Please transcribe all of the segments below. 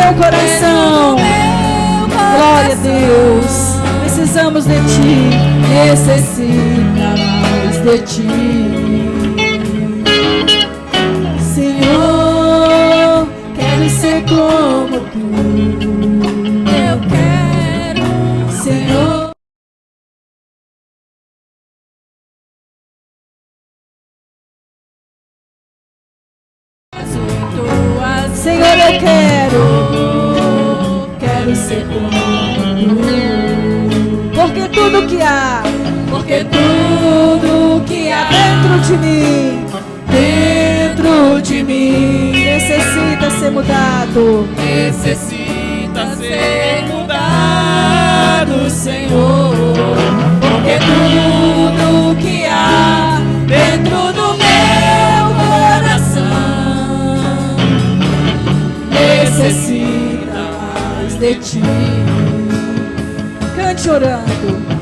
meu coração. Glória a Deus. Precisamos de Ti. Necessitamos de Ti. Senhor, quero ser como Tu. Eu quero, Senhor. Senhor, eu quero ser como Tu. Porque tudo que há dentro de mim, necessita ser mudado. Necessita ser mudado, Senhor. Porque tudo que há dentro do meu coração necessita mais de Ti. Cante orando.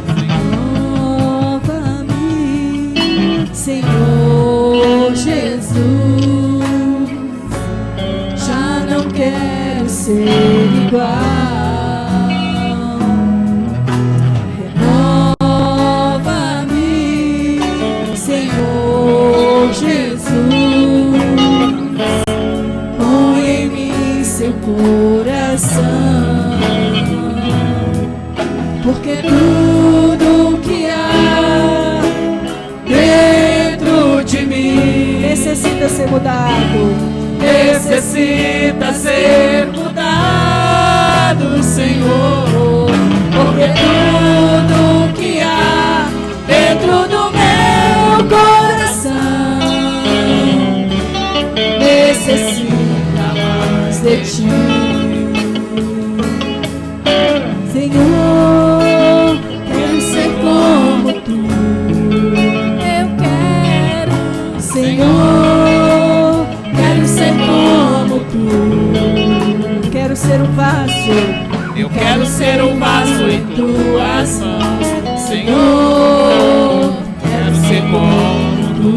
Renova-me, Senhor Jesus. Já não quero ser igual. Renova-me, Senhor Jesus. Põe em mim seu coração. Porque tudo que há dentro de mim necessita ser mudado. Necessita ser mudado, Senhor. Porque tudo que há dentro do meu coração necessita mais de Ti. Senhor, quero ser como Tu. Eu quero, Senhor, quero ser como Tu. Quero ser um vaso. Eu quero ser um vaso em Tuas mãos, Senhor. Quero ser como Tu.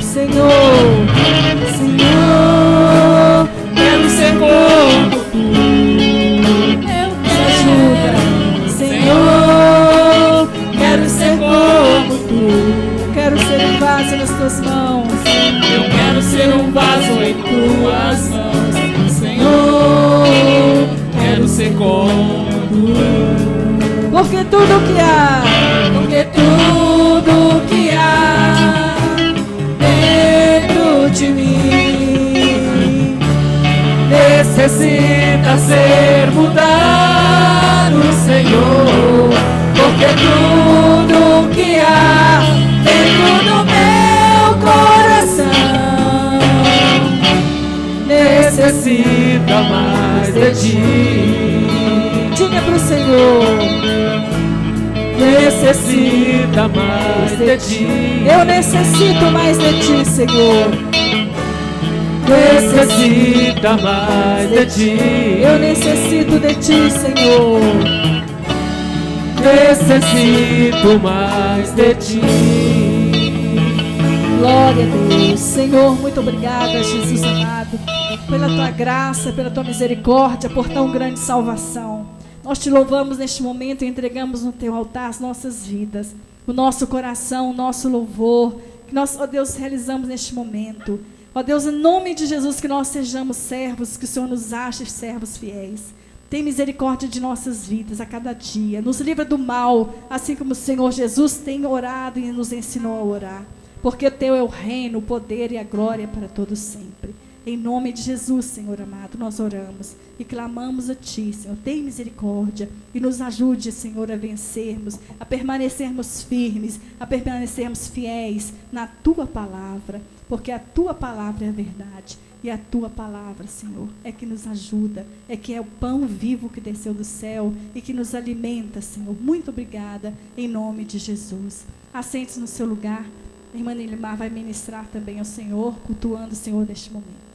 Senhor, Senhor, Quero ser como Tu. Senhor, quero ser como Tu. Quero ser um vaso nas Tuas mãos. Eu quero ser um vaso em Tuas mãos, Senhor. Quero ser como Tu. Porque tudo que há dentro de mim necessita ser mudado, Senhor. Porque tudo que há dentro do meu coração necessita mais de Ti. Diga pro Senhor. Necessita mais de Ti. Eu necessito mais de Ti, Senhor. Necessita mais de Ti. Eu necessito de Ti, Senhor. Necessito mais de Ti. Glória a Deus. Senhor, muito obrigada, Jesus amado, pela Tua graça, pela Tua misericórdia, por tão grande salvação. Nós Te louvamos neste momento e entregamos no Teu altar as nossas vidas, o nosso coração, o nosso louvor, que nós, ó Deus, realizamos neste momento. Ó Deus, em nome de Jesus, que nós sejamos servos, que o Senhor nos ache servos fiéis. Tem misericórdia de nossas vidas a cada dia. Nos livra do mal, assim como o Senhor Jesus tem orado e nos ensinou a orar. Porque Teu é o reino, o poder e a glória para todos sempre. Em nome de Jesus, Senhor amado, nós oramos e clamamos a Ti, Senhor. Tem misericórdia e nos ajude, Senhor, a vencermos, a permanecermos firmes, a permanecermos fiéis na Tua palavra. Porque a Tua palavra é a verdade. E a Tua palavra, Senhor, é que nos ajuda, é que é o pão vivo que desceu do céu e que nos alimenta, Senhor. Muito obrigada, em nome de Jesus. Assente-se no seu lugar. A irmã Nelimar vai ministrar também ao Senhor, cultuando o Senhor neste momento.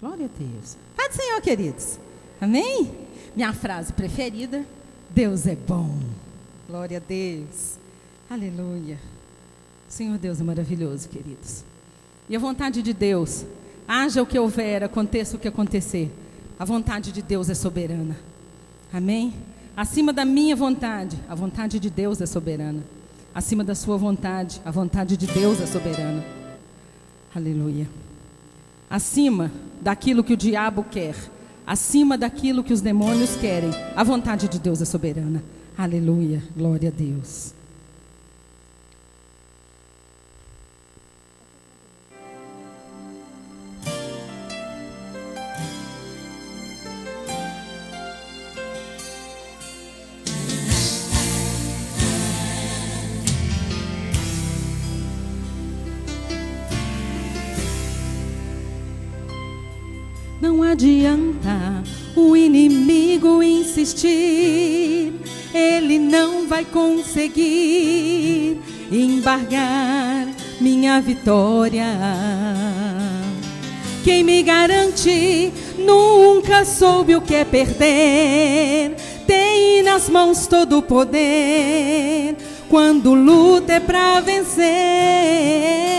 Glória a Deus. Paz do Senhor, queridos. Amém? Minha frase preferida: Deus é bom. Glória a Deus. Aleluia. Senhor Deus é maravilhoso, queridos. E a vontade de Deus, haja o que houver, aconteça o que acontecer, a vontade de Deus é soberana. Amém? Acima da minha vontade, a vontade de Deus é soberana. Acima da sua vontade, a vontade de Deus é soberana. Aleluia. Acima daquilo que o diabo quer, acima daquilo que os demônios querem, a vontade de Deus é soberana. Aleluia. Glória a Deus. Não adianta o inimigo insistir, ele não vai conseguir embargar minha vitória. Quem me garante nunca soube o que é perder, tem nas mãos todo o poder, quando luta é pra vencer.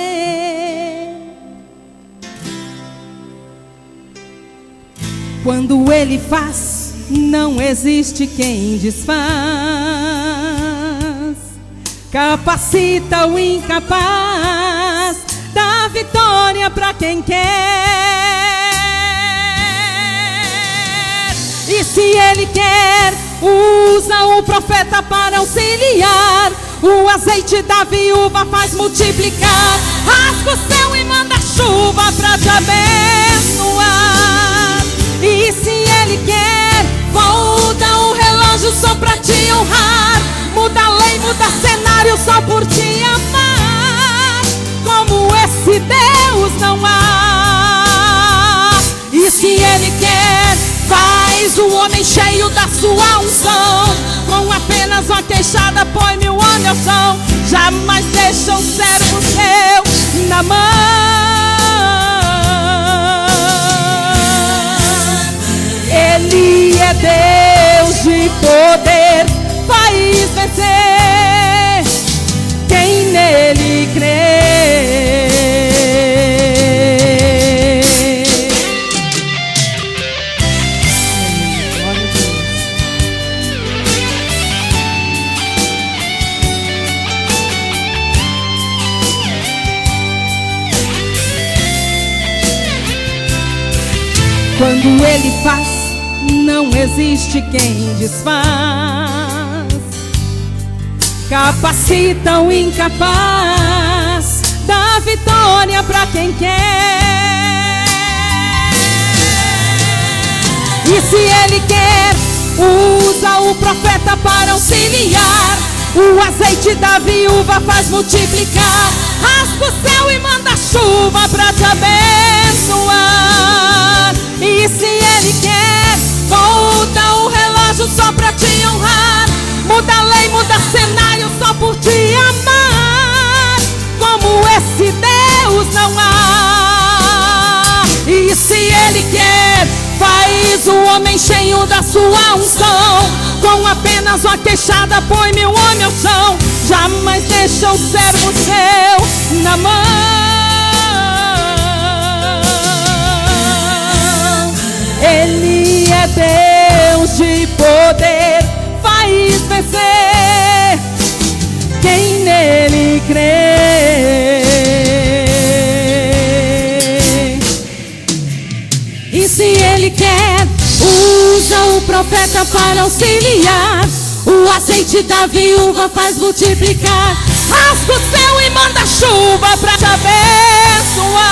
Quando ele faz, não existe quem desfaz. Capacita o incapaz, dá vitória pra quem quer. E se ele quer, usa o profeta para auxiliar. O azeite da viúva faz multiplicar. Rasga o céu e manda chuva pra te abençoar. E se ele quer, volta o relógio só pra te honrar. Muda a lei, muda cenário só por te amar. Como esse Deus não há. E se ele quer, faz o homem cheio da sua unção. Com apenas uma queixada põe 1000 anos ao chão. Jamais deixa um servo seu na mão. Ele é Deus de poder, faz vencer quem nele crê. Quando ele faz, não existe quem desfaz. Capacita o incapaz, dá vitória pra quem quer. E se ele quer, usa o profeta para auxiliar. O azeite da viúva faz multiplicar. Rasga o céu e manda chuva pra te abençoar. E se ele quer, volta o relógio só pra te honrar. Muda a lei, muda cenário só por te amar. Como esse Deus não há. E se ele quer, faz o homem cheio da sua unção. Com apenas uma queixada põe 1000 homens ao chão. Jamais deixa o servo seu na mão. Ele é Deus de poder, faz vencer quem nele crê. E se ele quer, usa o profeta para auxiliar. O azeite da viúva faz multiplicar. Rasga o céu e manda chuva pra te abençoar.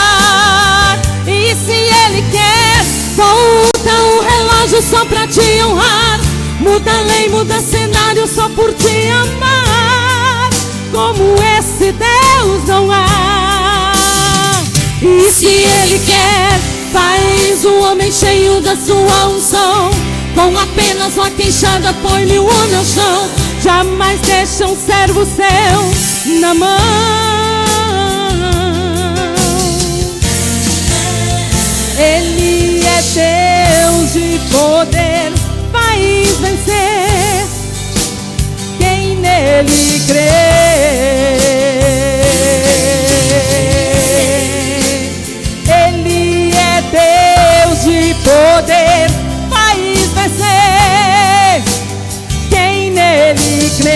E se ele quer, volta o relógio só pra te honrar. Muda a lei, muda cenário só por te amar. Como esse Deus não há. E se ele quer, faz o homem cheio da sua unção. Com apenas uma queixada põe 1000 homens ao chão. Jamais deixa um servo seu na mão. Ele nele crê. Ele é Deus de poder, faz vencer quem nele crê.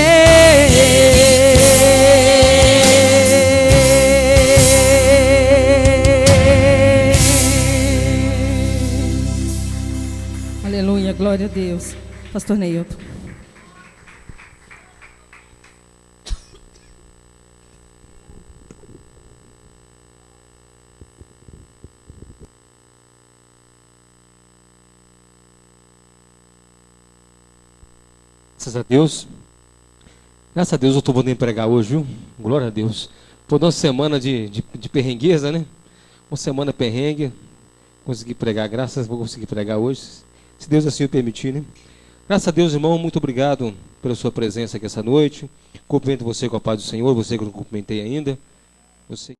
Aleluia, glória a Deus. Pastor Neilton. Graças a Deus. Graças a Deus eu estou podendo pregar hoje, viu? Glória a Deus. Foi uma semana de perrengueza, né? Uma semana perrengue. Consegui pregar, graças a Deus vou conseguir pregar hoje. Se Deus assim o permitir, né? Graças a Deus, irmão, muito obrigado pela sua presença aqui essa noite. Cumprimento você com a paz do Senhor, você que eu não cumprimentei ainda. Você...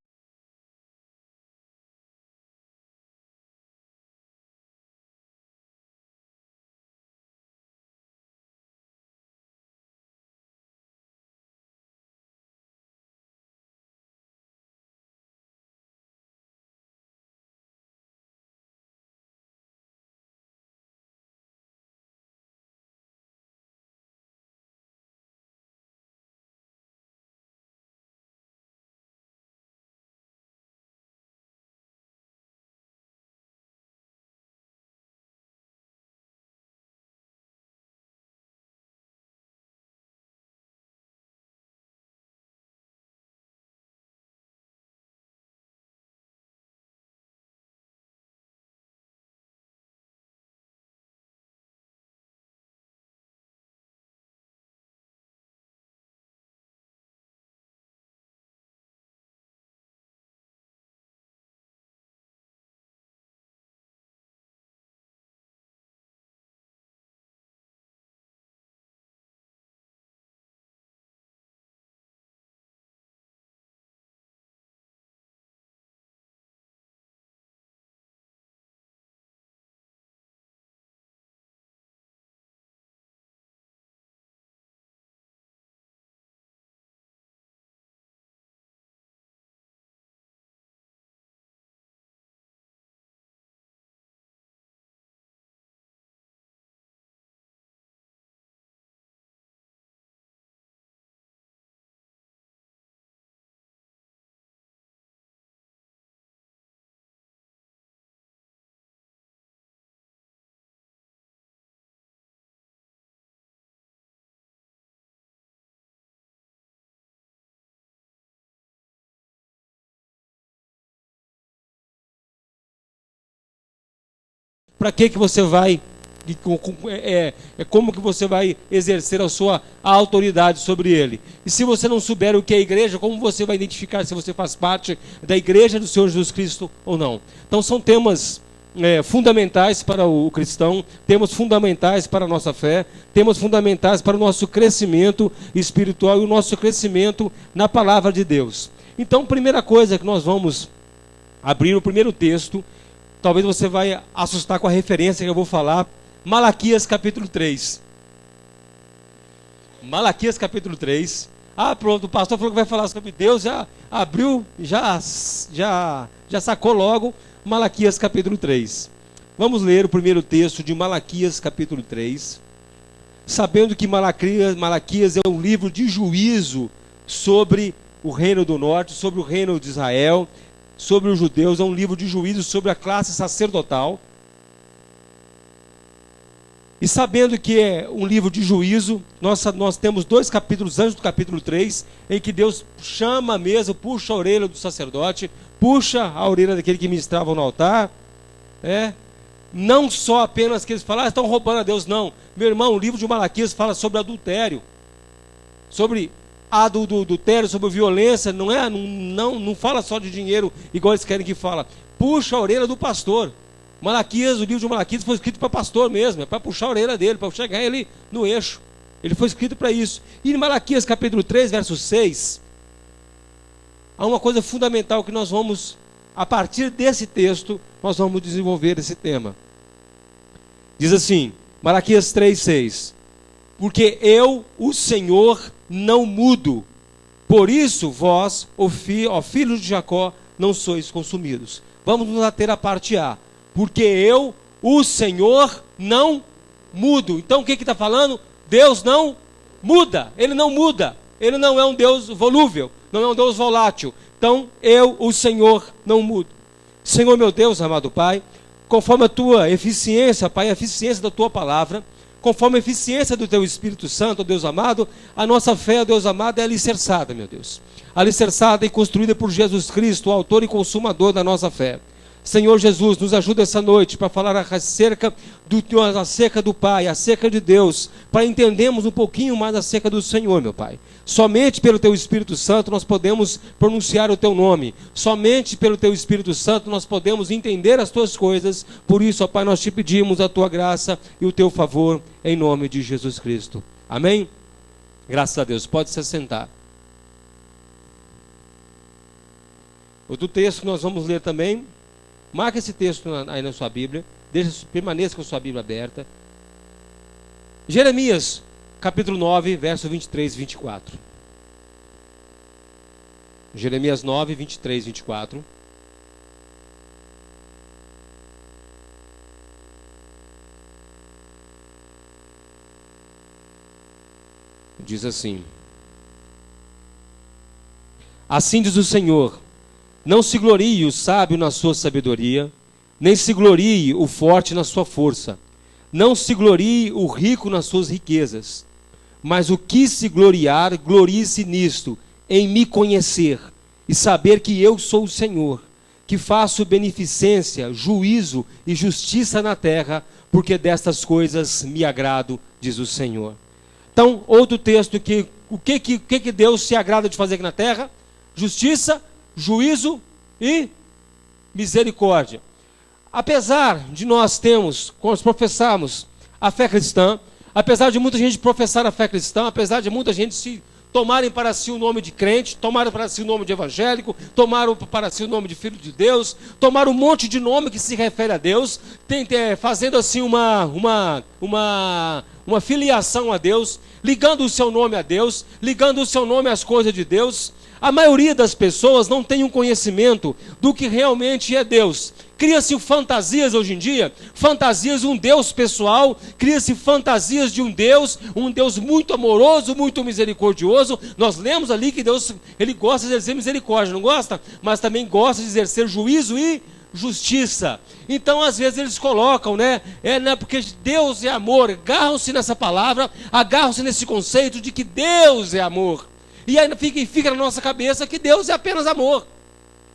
Para que você vai, como que você vai exercer a sua autoridade sobre ele? E se você não souber o que é a igreja, como você vai identificar se você faz parte da igreja do Senhor Jesus Cristo ou não? Então são temas fundamentais para o cristão, temas fundamentais para a nossa fé, temas fundamentais para o nosso crescimento espiritual e o nosso crescimento na palavra de Deus. Então, primeira coisa que nós vamos abrir o primeiro texto. Talvez você vai assustar com a referência que eu vou falar. Malaquias capítulo 3. Malaquias capítulo 3. Ah, pronto, o pastor falou que vai falar sobre Deus, já abriu, já sacou logo Malaquias capítulo 3. Vamos ler o primeiro texto de Malaquias capítulo 3. Sabendo que Malaquias é um livro de juízo sobre o reino do norte, sobre o reino de Israel, sobre os judeus, é um livro de juízo sobre a classe sacerdotal. E sabendo que é um livro de juízo, nós temos 2 capítulos antes do capítulo 3, em que Deus chama mesmo, puxa a orelha do sacerdote, puxa a orelha daquele que ministrava no altar. Não só apenas que eles falam, estão roubando a Deus, não. Meu irmão, o livro de Malaquias fala sobre adultério, sobre adultério, sobre violência, não fala só de dinheiro, igual eles querem que fala. Puxa a orelha do pastor. Malaquias, o livro de Malaquias foi escrito para pastor mesmo, é para puxar a orelha dele, para chegar ele no eixo. Ele foi escrito para isso. E em Malaquias capítulo 3, verso 6, há uma coisa fundamental que nós vamos, a partir desse texto, nós vamos desenvolver esse tema. Diz assim, Malaquias 3, 6. porque eu, o Senhor, não mudo. Por isso, vós, ó filhos de Jacó, não sois consumidos. Vamos nos ater à parte A. Porque eu, o Senhor, não mudo. Então o que está falando? Deus não muda. Ele não muda. Ele não é um Deus volúvel. Não é um Deus volátil. Então eu, o Senhor, não mudo. Senhor meu Deus, amado Pai, conforme a tua eficiência, Pai, a eficiência da tua palavra, conforme a eficiência do teu Espírito Santo, ó Deus amado, a nossa fé, ó Deus amado, é alicerçada, meu Deus. Alicerçada e construída por Jesus Cristo, o autor e consumador da nossa fé. Senhor Jesus, nos ajuda essa noite para falar acerca do Pai, acerca de Deus, para entendermos um pouquinho mais acerca do Senhor, meu Pai. Somente pelo Teu Espírito Santo nós podemos pronunciar o Teu nome. Somente pelo Teu Espírito Santo nós podemos entender as Tuas coisas. Por isso, ó Pai, nós te pedimos a Tua graça e o Teu favor, em nome de Jesus Cristo. Amém? Graças a Deus. Pode se assentar. Outro texto que nós vamos ler também. Marca esse texto aí na sua Bíblia. Permaneça com a sua Bíblia aberta. Jeremias, capítulo 9, verso 23 e 24. Jeremias 9, 23 e 24. Diz assim: assim diz o Senhor: não se glorie o sábio na sua sabedoria, nem se glorie o forte na sua força. Não se glorie o rico nas suas riquezas. Mas o que se gloriar, glorie-se nisto, em me conhecer e saber que eu sou o Senhor, que faço beneficência, juízo e justiça na terra, porque destas coisas me agrado, diz o Senhor. Então, outro texto que o que Deus se agrada de fazer aqui na terra? Justiça, juízo e misericórdia. Apesar de nós professarmos a fé cristã, apesar de muita gente professar a fé cristã, apesar de muita gente se tomarem para si o nome de crente, tomaram para si o nome de evangélico, tomaram para si o nome de filho de Deus, tomaram um monte de nome que se refere a Deus, fazendo assim uma filiação a Deus, ligando o seu nome a Deus, ligando o seu nome às coisas de Deus. A maioria das pessoas não tem um conhecimento do que realmente é Deus. Cria-se fantasias hoje em dia, fantasias de um Deus pessoal, cria-se fantasias de um Deus muito amoroso, muito misericordioso. Nós lemos ali que Deus, Ele gosta de exercer misericórdia, não gosta? Mas também gosta de exercer juízo e justiça. Então às vezes eles colocam, porque Deus é amor, agarram-se nessa palavra, agarram-se nesse conceito de que Deus é amor. E aí fica na nossa cabeça que Deus é apenas amor.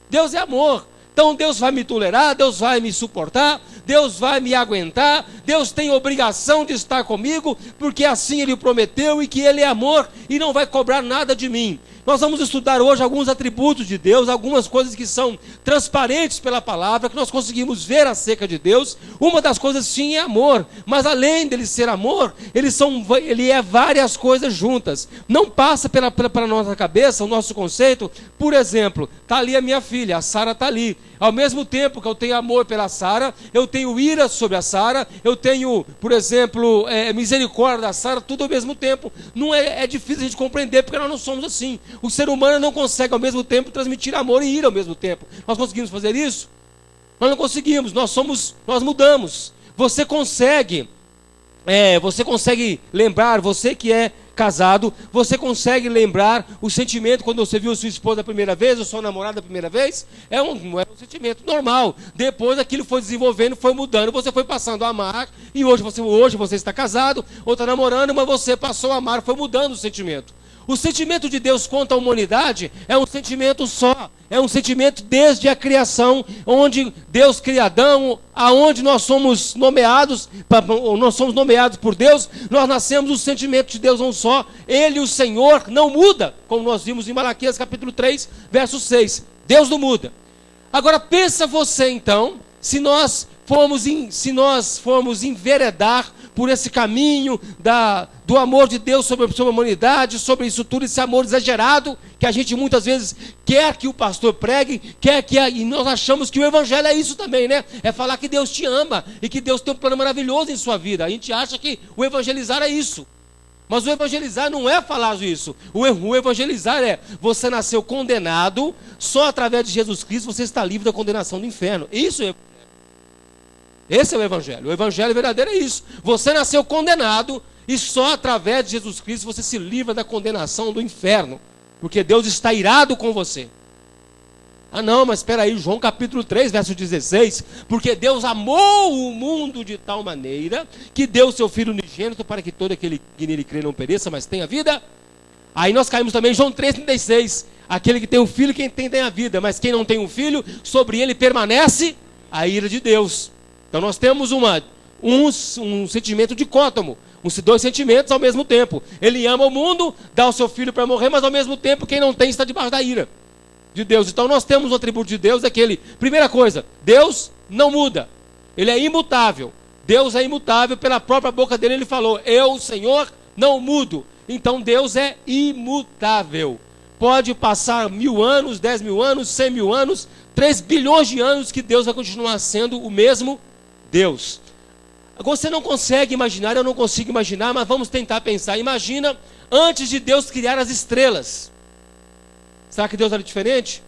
Deus é amor. Então Deus vai me tolerar, Deus vai me suportar, Deus vai me aguentar, Deus tem obrigação de estar comigo, porque assim Ele prometeu e que Ele é amor e não vai cobrar nada de mim. Nós vamos estudar hoje alguns atributos de Deus, algumas coisas que são transparentes pela palavra, que nós conseguimos ver acerca de Deus. Uma das coisas sim é amor, mas além dele ser amor, ele é várias coisas juntas. Não passa pela nossa cabeça o nosso conceito. Por exemplo, está ali a minha filha, a Sara está ali. Ao mesmo tempo que eu tenho amor pela Sara, eu tenho ira sobre a Sara, eu tenho, por exemplo, misericórdia da Sara, tudo ao mesmo tempo. Não é difícil a gente compreender, porque nós não somos assim. O ser humano não consegue ao mesmo tempo transmitir amor e ira ao mesmo tempo. Nós conseguimos fazer isso? Nós não conseguimos, nós mudamos. Você consegue lembrar, você que é casado, você consegue lembrar o sentimento quando você viu sua esposa a primeira vez, ou sua namorada a primeira vez? Não é um sentimento normal. Depois aquilo foi desenvolvendo, foi mudando, você foi passando a amar, e hoje você está casado, ou está namorando, mas você passou a amar, foi mudando o sentimento. O sentimento de Deus contra a humanidade é um sentimento só, é um sentimento desde a criação, onde Deus cria Adão, aonde nós somos nomeados por Deus, nós nascemos, o sentimento de Deus é um só, Ele, o Senhor, não muda, como nós vimos em Malaquias capítulo 3, verso 6, Deus não muda. Agora pensa você então, se nós formos enveredar por esse caminho do amor de Deus sobre a humanidade, sobre isso tudo, esse amor exagerado, que a gente muitas vezes quer que o pastor pregue, e nós achamos que o evangelho é isso também, é falar que Deus te ama, e que Deus tem um plano maravilhoso em sua vida. A gente acha que o evangelizar é isso. Mas o evangelizar não é falar isso. O evangelizar é: você nasceu condenado, só através de Jesus Cristo você está livre da condenação do inferno. Isso é. Esse é o evangelho. O evangelho verdadeiro é isso. Você nasceu condenado e só através de Jesus Cristo você se livra da condenação do inferno. Porque Deus está irado com você. Ah não, mas espera aí, João capítulo 3, verso 16. Porque Deus amou o mundo de tal maneira que deu o seu Filho unigênito para que todo aquele que nele crê não pereça, mas tenha vida. Aí nós caímos também em João 3,36. Aquele que tem um filho, quem tem a vida. Mas quem não tem um filho, sobre ele permanece a ira de Deus. Então nós temos um sentimento dicótomo. Dois sentimentos ao mesmo tempo. Ele ama o mundo, dá o seu filho para morrer, mas ao mesmo tempo quem não tem está debaixo da ira de Deus. Então nós temos um atributo de Deus, primeira coisa, Deus não muda, Ele é imutável. Deus é imutável, pela própria boca dele ele falou: eu, Senhor, não mudo. Então Deus é imutável. Pode passar 1000 anos, 10.000 anos, 100.000 anos, 3 bilhões de anos que Deus vai continuar sendo o mesmo Deus. Agora você não consegue imaginar, eu não consigo imaginar, mas vamos tentar pensar. Imagina antes de Deus criar as estrelas. Será que Deus era diferente?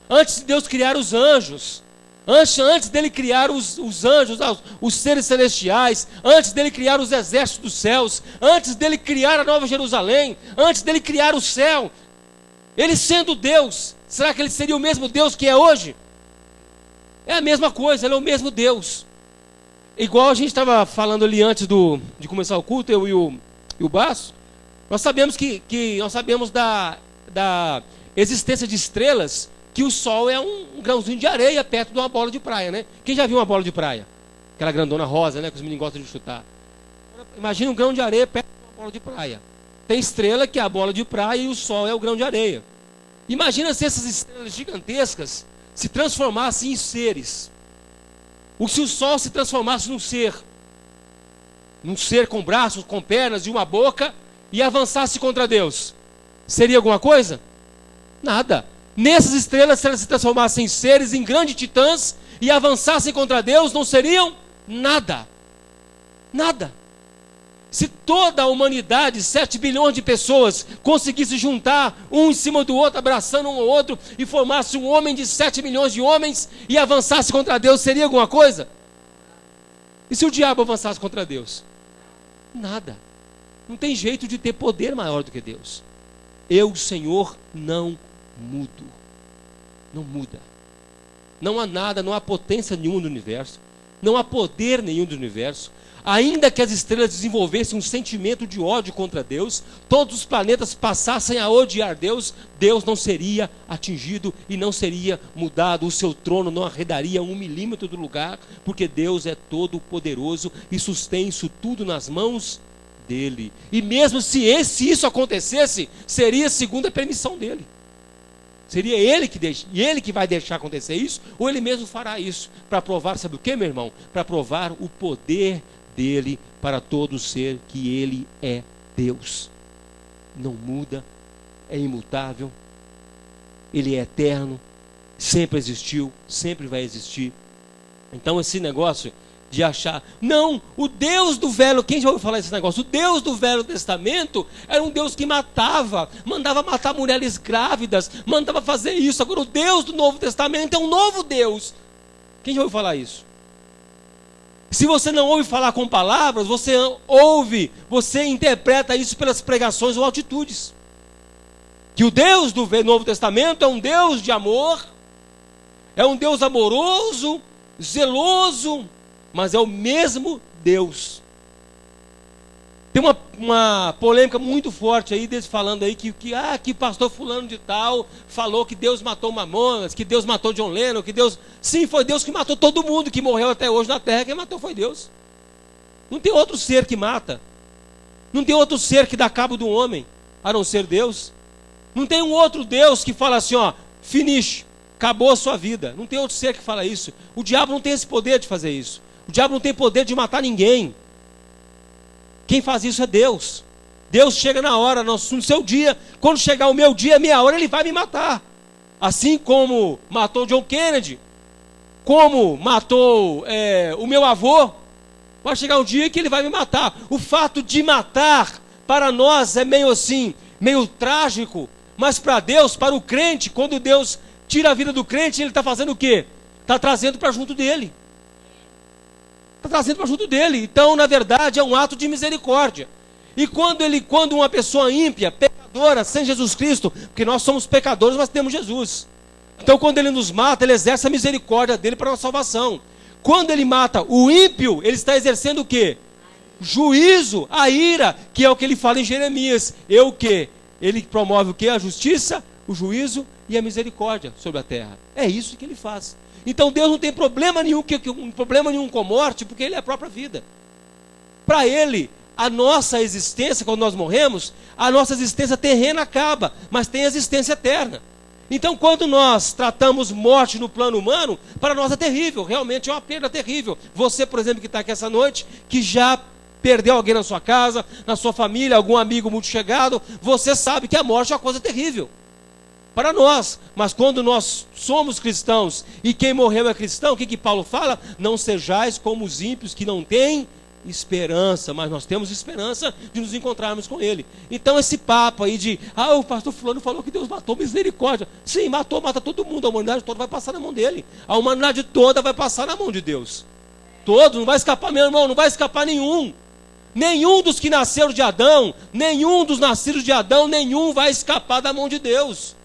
Antes de Deus criar os anjos, antes dele criar os anjos, os seres celestiais, antes dele criar os exércitos dos céus, antes dele criar a Nova Jerusalém, antes dele criar o céu, ele sendo Deus, será que ele seria o mesmo Deus que é hoje? É a mesma coisa, ele é o mesmo Deus. Igual a gente estava falando ali antes de começar o culto, eu e o Baço, nós sabemos nós sabemos da existência de estrelas, que o Sol é um grãozinho de areia perto de uma bola de praia, né? Quem já viu uma bola de praia? Aquela grandona rosa, né? Que os meninos gostam de chutar. Imagina um grão de areia perto de uma bola de praia. Tem estrela que é a bola de praia e o Sol é o grão de areia. Imagina se essas estrelas gigantescas se transformassem em seres. Se o Sol se transformasse num ser com braços, com pernas e uma boca, e avançasse contra Deus, seria alguma coisa? Nada. Nessas estrelas, se elas se transformassem em seres, em grandes titãs, e avançassem contra Deus, não seriam nada. Nada. Se toda a humanidade, 7 bilhões de pessoas, conseguisse juntar um em cima do outro, abraçando um ao outro, e formasse um homem de 7 milhões de homens, e avançasse contra Deus, seria alguma coisa? E se o diabo avançasse contra Deus? Nada. Não tem jeito de ter poder maior do que Deus. Eu, Senhor, não mudo. Não muda. Não há nada, não há potência nenhuma no universo. Não há poder nenhum do universo. Ainda que as estrelas desenvolvessem um sentimento de ódio contra Deus, todos os planetas passassem a odiar Deus, Deus não seria atingido e não seria mudado. O seu trono não arredaria 1 milímetro do lugar, porque Deus é todo poderoso e sustém isso tudo nas mãos dele. E mesmo se isso acontecesse, seria segundo a permissão dele. Seria ele que vai deixar acontecer isso, ou ele mesmo fará isso, para provar, sabe o que, meu irmão? Para provar o poder dele para todo ser, que ele é Deus. Não muda, é imutável, ele é eterno, sempre existiu, sempre vai existir. Então esse negócio de achar, não, o Deus do Velho, quem já ouviu falar desse negócio? O Deus do Velho Testamento era um Deus que matava, mandava matar mulheres grávidas, mandava fazer isso. Agora o Deus do Novo Testamento é um novo Deus. Quem já ouviu falar isso? Se você não ouve falar com palavras, você interpreta isso pelas pregações ou atitudes. Que o Deus do Novo Testamento é um Deus de amor, é um Deus amoroso, zeloso, mas é o mesmo Deus. Tem uma polêmica muito forte aí, falando aí que pastor fulano de tal falou que Deus matou Mamonas, que Deus matou John Lennon, que Deus... Sim, foi Deus que matou todo mundo que morreu até hoje na terra. Quem matou foi Deus. Não tem outro ser que mata. Não tem outro ser que dá cabo do homem, a não ser Deus. Não tem um outro Deus que fala assim, ó, finish, acabou a sua vida. Não tem outro ser que fala isso. O diabo não tem esse poder de fazer isso. O diabo não tem poder de matar ninguém. Quem faz isso é Deus. Deus chega na hora, no seu dia. Quando chegar o meu dia, a minha hora, Ele vai me matar. Assim como matou John Kennedy, como matou o meu avô, vai chegar um dia que Ele vai me matar. O fato de matar para nós é meio assim, meio trágico, mas para Deus, para o crente, quando Deus tira a vida do crente, Ele está fazendo o quê? Está trazendo para junto dele. Está trazendo para junto dele. Então, na verdade, é um ato de misericórdia. E quando uma pessoa ímpia, pecadora, sem Jesus Cristo, porque nós somos pecadores, mas temos Jesus. Então, quando Ele nos mata, Ele exerce a misericórdia dele para a nossa salvação. Quando Ele mata o ímpio, Ele está exercendo o quê? Juízo, a ira, que é o que Ele fala em Jeremias. O quê? Ele promove o quê? A justiça, o juízo e a misericórdia sobre a terra. É isso que Ele faz. Então Deus não tem problema nenhum com morte, porque Ele é a própria vida. Para Ele, a nossa existência, quando nós morremos, a nossa existência terrena acaba, mas tem existência eterna. Então, quando nós tratamos morte no plano humano, para nós é terrível, realmente é uma perda terrível. Você, por exemplo, que está aqui essa noite, que já perdeu alguém na sua casa, na sua família, algum amigo muito chegado, você sabe que a morte é uma coisa terrível para nós. Mas quando nós somos cristãos e quem morreu é cristão, o que Paulo fala? Não sejais como os ímpios que não têm esperança, mas nós temos esperança de nos encontrarmos com Ele. Então esse papo aí de, o pastor fulano falou que Deus matou, misericórdia. Sim, mata todo mundo, a humanidade toda vai passar na mão dele. A humanidade toda vai passar na mão de Deus. Todos, não vai escapar, meu irmão, não vai escapar nenhum. Nenhum dos que nasceram de Adão, nenhum dos nascidos de Adão, nenhum vai escapar da mão de Deus.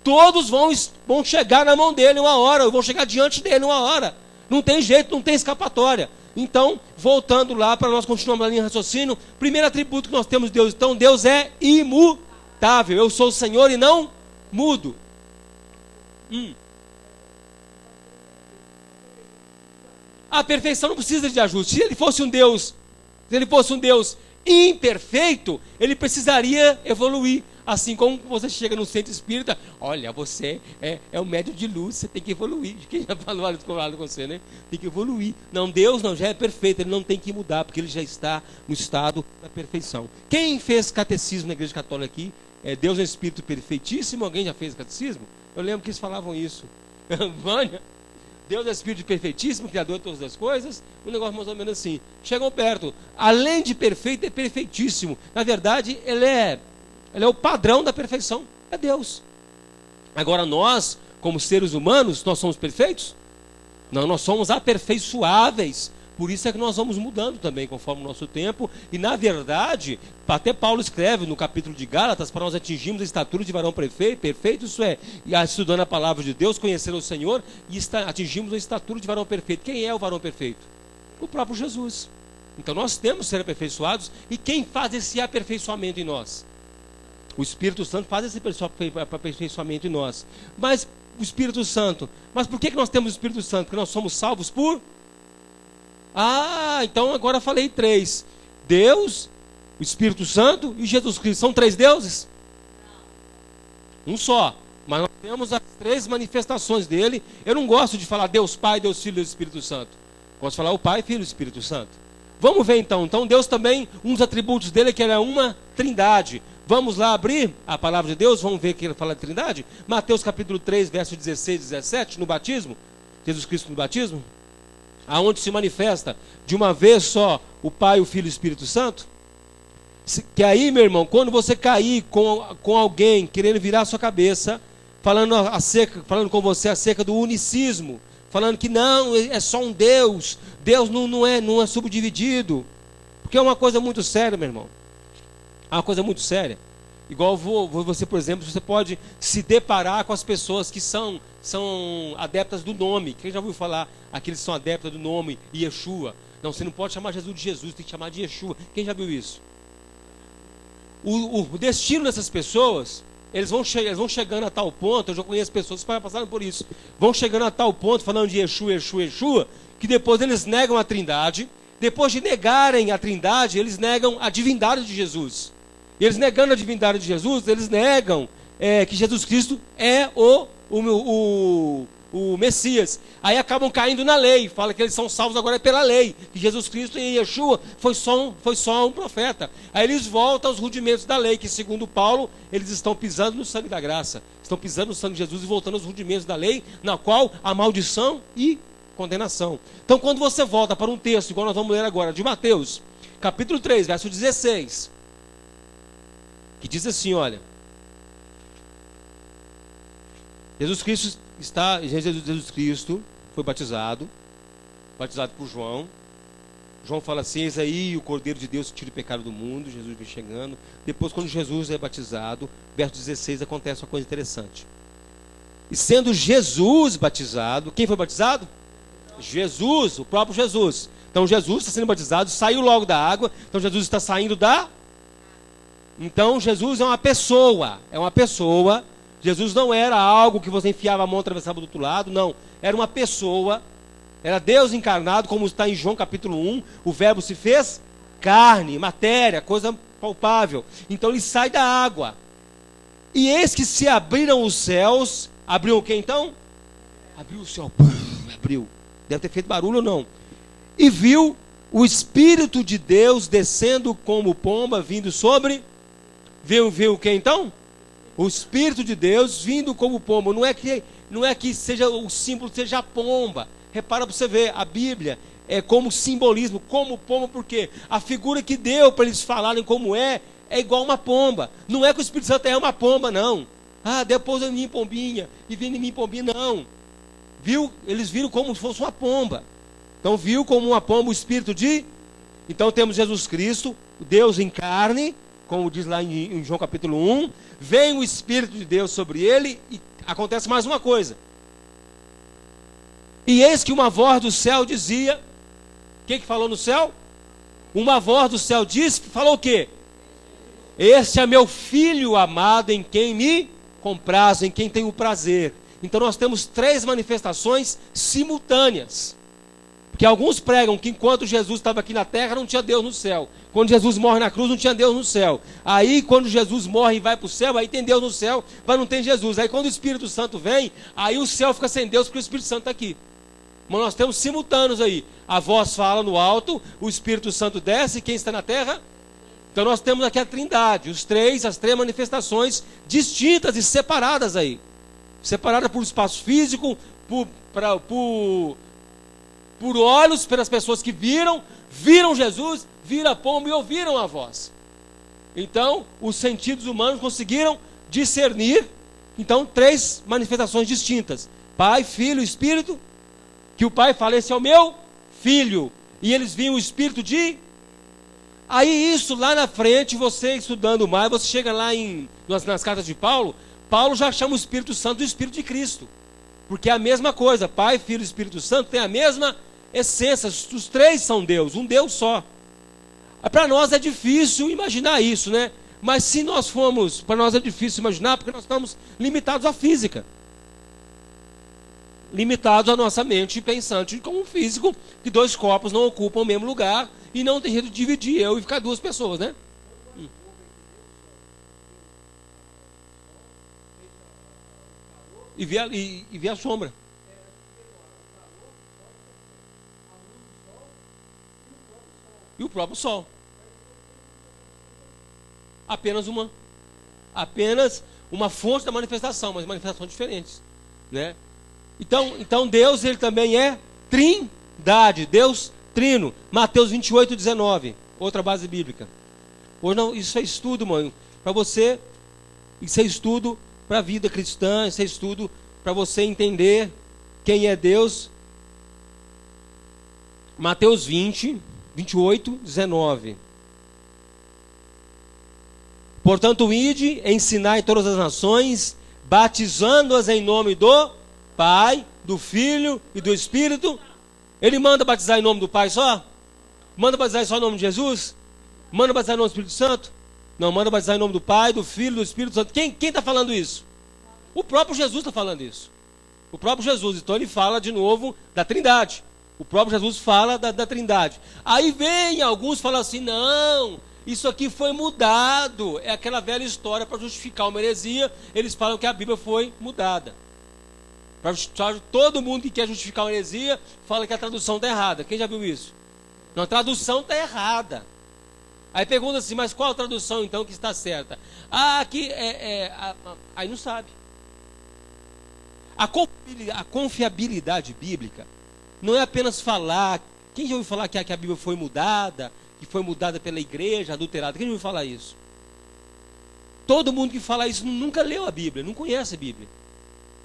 Todos vão chegar na mão dele uma hora, vão chegar diante dele uma hora. Não tem jeito, não tem escapatória. Então, voltando lá para nós continuarmos a linha de raciocínio, primeiro atributo que nós temos de Deus, então Deus é imutável. Eu sou o Senhor e não mudo. A perfeição não precisa de ajuste. Se ele fosse um Deus imperfeito, ele precisaria evoluir. Assim como você chega no centro espírita, olha, você é um médium de luz, você tem que evoluir. Quem já falou com você, né? Tem que evoluir. Não, Deus não, já é perfeito, Ele não tem que mudar, porque Ele já está no estado da perfeição. Quem fez catecismo na igreja católica aqui, Deus é um espírito perfeitíssimo? Alguém já fez catecismo? Eu lembro que eles falavam isso. Vânia, Deus é espírito perfeitíssimo, criador de todas as coisas, um negócio mais ou menos assim. Chegam perto, além de perfeito, é perfeitíssimo. Na verdade, Ele é o padrão da perfeição, é Deus. Agora nós, como seres humanos, nós somos perfeitos? Não, nós somos aperfeiçoáveis. Por isso é que nós vamos mudando também conforme o nosso tempo. E na verdade, até Paulo escreve no capítulo de Gálatas, para nós atingirmos a estatura de varão perfeito, isso é, estudando a palavra de Deus, conhecer o Senhor, e atingimos a estatura de varão perfeito. Quem é o varão perfeito? O próprio Jesus. Então nós temos que ser aperfeiçoados. E quem faz esse aperfeiçoamento em nós? O Espírito Santo faz esse aperfeiçoamento em nós. Mas o Espírito Santo, mas por que nós temos o Espírito Santo? Porque nós somos salvos por... então agora falei 3. Deus, o Espírito Santo e Jesus Cristo. São 3 deuses? Um só. Mas nós temos as 3 manifestações dele. Eu não gosto de falar Deus Pai, Deus Filho e Deus Espírito Santo. Gosto de falar o Pai, Filho e Espírito Santo. Vamos ver então. Então Deus também, um dos atributos dele é que ele é uma trindade. Vamos lá abrir a palavra de Deus, vamos ver o que ele fala de trindade. Mateus capítulo 3, verso 16 e 17, no batismo, Jesus Cristo no batismo, aonde se manifesta de uma vez só o Pai, o Filho e o Espírito Santo. Que aí, meu irmão, quando você cair com alguém querendo virar a sua cabeça, falando com você acerca do unicismo, falando que não, é só um Deus, Deus não é subdividido, porque é uma coisa muito séria, meu irmão. É uma coisa muito séria. Igual você, por exemplo, você pode se deparar com as pessoas que são adeptas do nome. Quem já ouviu falar? Aqueles que são adeptas do nome Yeshua. Não, você não pode chamar Jesus de Jesus, tem que chamar de Yeshua. Quem já viu isso? O destino dessas pessoas, eles vão chegando a tal ponto, eu já conheço pessoas que passaram por isso, vão chegando a tal ponto, falando de Yeshua, Yeshua, Yeshua, que depois eles negam a trindade. Depois de negarem a trindade, eles negam a divindade de Jesus. E eles negando a divindade de Jesus, eles negam que Jesus Cristo é o Messias. Aí acabam caindo na lei, fala que eles são salvos agora pela lei, que Jesus Cristo e Yeshua foi só um profeta. Aí eles voltam aos rudimentos da lei, que segundo Paulo, eles estão pisando no sangue da graça, estão pisando no sangue de Jesus e voltando aos rudimentos da lei, na qual há maldição e condenação. Então quando você volta para um texto, igual nós vamos ler agora, de Mateus, capítulo 3, verso 16... que diz assim, olha, Jesus Cristo foi batizado por João. João fala assim, eis aí o Cordeiro de Deus que tira o pecado do mundo. Jesus vem chegando. Depois, quando Jesus é batizado, verso 16, acontece uma coisa interessante. E sendo Jesus batizado, quem foi batizado? Jesus, o próprio Jesus. Então Jesus está sendo batizado, saiu logo da água. Então Jesus está saindo da... Então Jesus é uma pessoa. Jesus não era algo que você enfiava a mão e atravessava do outro lado, não. Era uma pessoa, era Deus encarnado, como está em João capítulo 1. O verbo se fez carne, matéria, coisa palpável. Então ele sai da água. E eis que se abriram os céus. Abriu o que então? Abriu o céu. Abriu. Deve ter feito barulho ou não. E viu o Espírito de Deus descendo como pomba, vindo sobre... Viu o que então? O Espírito de Deus vindo como pomba. Não é que seja o símbolo, seja a pomba. Repara para você ver, a Bíblia é como simbolismo, como pomba, porque a figura que deu para eles falarem como é igual uma pomba. Não é que o Espírito Santo é uma pomba, não. Ah, depois em mim pombinha, e vem em mim pombinha, não. Eles viram como se fosse uma pomba. Então viu como uma pomba o Espírito de... Então temos Jesus Cristo, Deus em carne, como diz lá em João capítulo 1, vem o Espírito de Deus sobre ele e acontece mais uma coisa. E eis que uma voz do céu dizia, quem que falou no céu? Uma voz do céu falou o quê? Este é meu filho amado em quem me comprazo, em quem tenho prazer. Então nós temos 3 manifestações simultâneas. Porque alguns pregam que enquanto Jesus estava aqui na terra não tinha Deus no céu. Quando Jesus morre na cruz não tinha Deus no céu. Aí quando Jesus morre e vai para o céu, aí tem Deus no céu, mas não tem Jesus. Aí quando o Espírito Santo vem, aí o céu fica sem Deus porque o Espírito Santo está aqui. Mas nós temos simultâneos aí. A voz fala no alto, o Espírito Santo desce, e quem está na terra? Então nós temos aqui a trindade, as 3 manifestações distintas e separadas aí. Separada por espaço físico, por olhos, pelas pessoas que viram Jesus, viram a pomba e ouviram a voz. Então, os sentidos humanos conseguiram discernir, então, 3 manifestações distintas. Pai, Filho e Espírito, que o Pai fala, esse é o meu Filho. E eles viam o Espírito de... Aí isso lá na frente, você estudando mais, você chega lá nas cartas de Paulo, Paulo já chama o Espírito Santo do Espírito de Cristo. Porque é a mesma coisa, Pai, Filho e Espírito Santo tem a mesma essência, os 3 são Deus, um Deus só. Para nós é difícil imaginar isso, né? Mas se nós formos, para nós é difícil imaginar, porque nós estamos limitados à física. Limitados à nossa mente pensante como um físico, que 2 corpos não ocupam o mesmo lugar e não tem jeito de dividir eu e ficar 2 pessoas, né? E ver a sombra. E o próprio sol. Apenas uma fonte da manifestação, mas manifestações diferentes, né? Então Deus, ele também é trindade, Deus trino. Mateus 28, 19, outra base bíblica. Ou não, isso é estudo, mãe, para você, isso é estudo para a vida cristã, isso é estudo para você entender quem é Deus. Mateus 20, 28, 19. Portanto, ide, ensinai todas as nações, batizando-as em nome do Pai, do Filho e do Espírito. Ele manda batizar em nome do Pai só? Manda batizar só em nome de Jesus? Manda batizar em nome do Espírito Santo? Não, manda batizar em nome do Pai, do Filho e do Espírito Santo. Quem está falando isso? O próprio Jesus está falando isso. O próprio Jesus. Então ele fala de novo da Trindade. O próprio Jesus fala da Trindade. Aí vem alguns falam assim, não, isso aqui foi mudado. É aquela velha história para justificar uma heresia. Eles falam que a Bíblia foi mudada. Todo mundo que quer justificar uma heresia fala que a tradução está errada. Quem já viu isso? Não, a tradução está errada. Aí pergunta assim, mas qual a tradução então que está certa? Ah, aqui aí não sabe. A confiabilidade bíblica não é apenas falar. Quem já ouviu falar que a Bíblia foi mudada, que foi mudada pela igreja, adulterada? Quem já ouviu falar isso? Todo mundo que fala isso nunca leu a Bíblia, não conhece a Bíblia.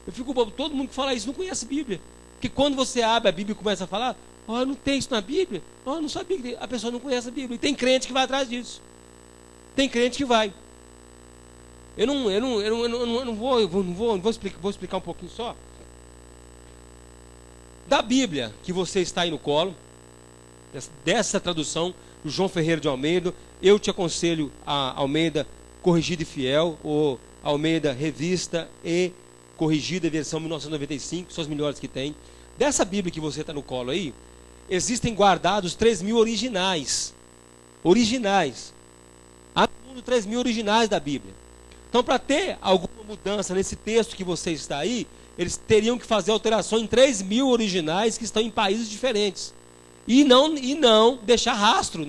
Eu fico bobo, todo mundo que fala isso não conhece a Bíblia. Porque quando você abre a Bíblia e começa a falar, não tem isso na Bíblia, não sabia que tem. A pessoa não conhece a Bíblia. E tem crente que vai atrás disso. Tem crente que vai. Eu não vou explicar um pouquinho só. Da Bíblia que você está aí no colo, dessa tradução do João Ferreira de Almeida, eu te aconselho a Almeida Corrigida e Fiel, ou Almeida Revista e Corrigida, versão 1995, são as melhores que tem. Dessa Bíblia que você está no colo aí, existem guardados 3.000 originais. Há no mundo 3.000 originais da Bíblia. Então, para ter alguma mudança nesse texto que você está aí, eles teriam que fazer alteração em 3.000 originais que estão em países diferentes. E não deixar rastro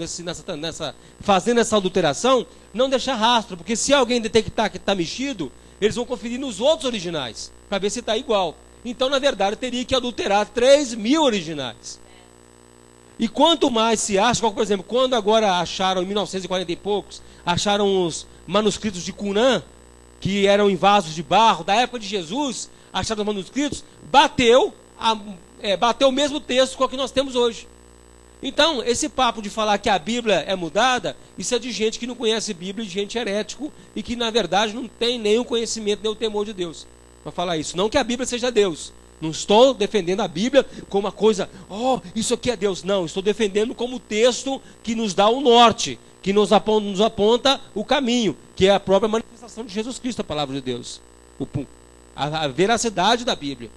fazendo essa adulteração, não deixar rastro, porque se alguém detectar que está mexido, eles vão conferir nos outros originais, para ver se está igual. Então, na verdade, teria que adulterar 3.000 originais. E quanto mais se acha, por exemplo, quando agora acharam, em 1940 e poucos, acharam os manuscritos de Qumran, que eram em vasos de barro, da época de Jesus, acharam os manuscritos, bateu o mesmo texto com o que nós temos hoje. Então, esse papo de falar que a Bíblia é mudada, isso é de gente que não conhece a Bíblia, de gente herético, e que na verdade não tem nenhum conhecimento, nem o temor de Deus, para falar isso. Não que a Bíblia seja Deus. Não estou defendendo a Bíblia como uma coisa, isso aqui é Deus. Não, estou defendendo como o texto que nos dá o norte, que nos aponta o caminho, que é a própria manifestação de Jesus Cristo, a palavra de Deus. A veracidade da Bíblia.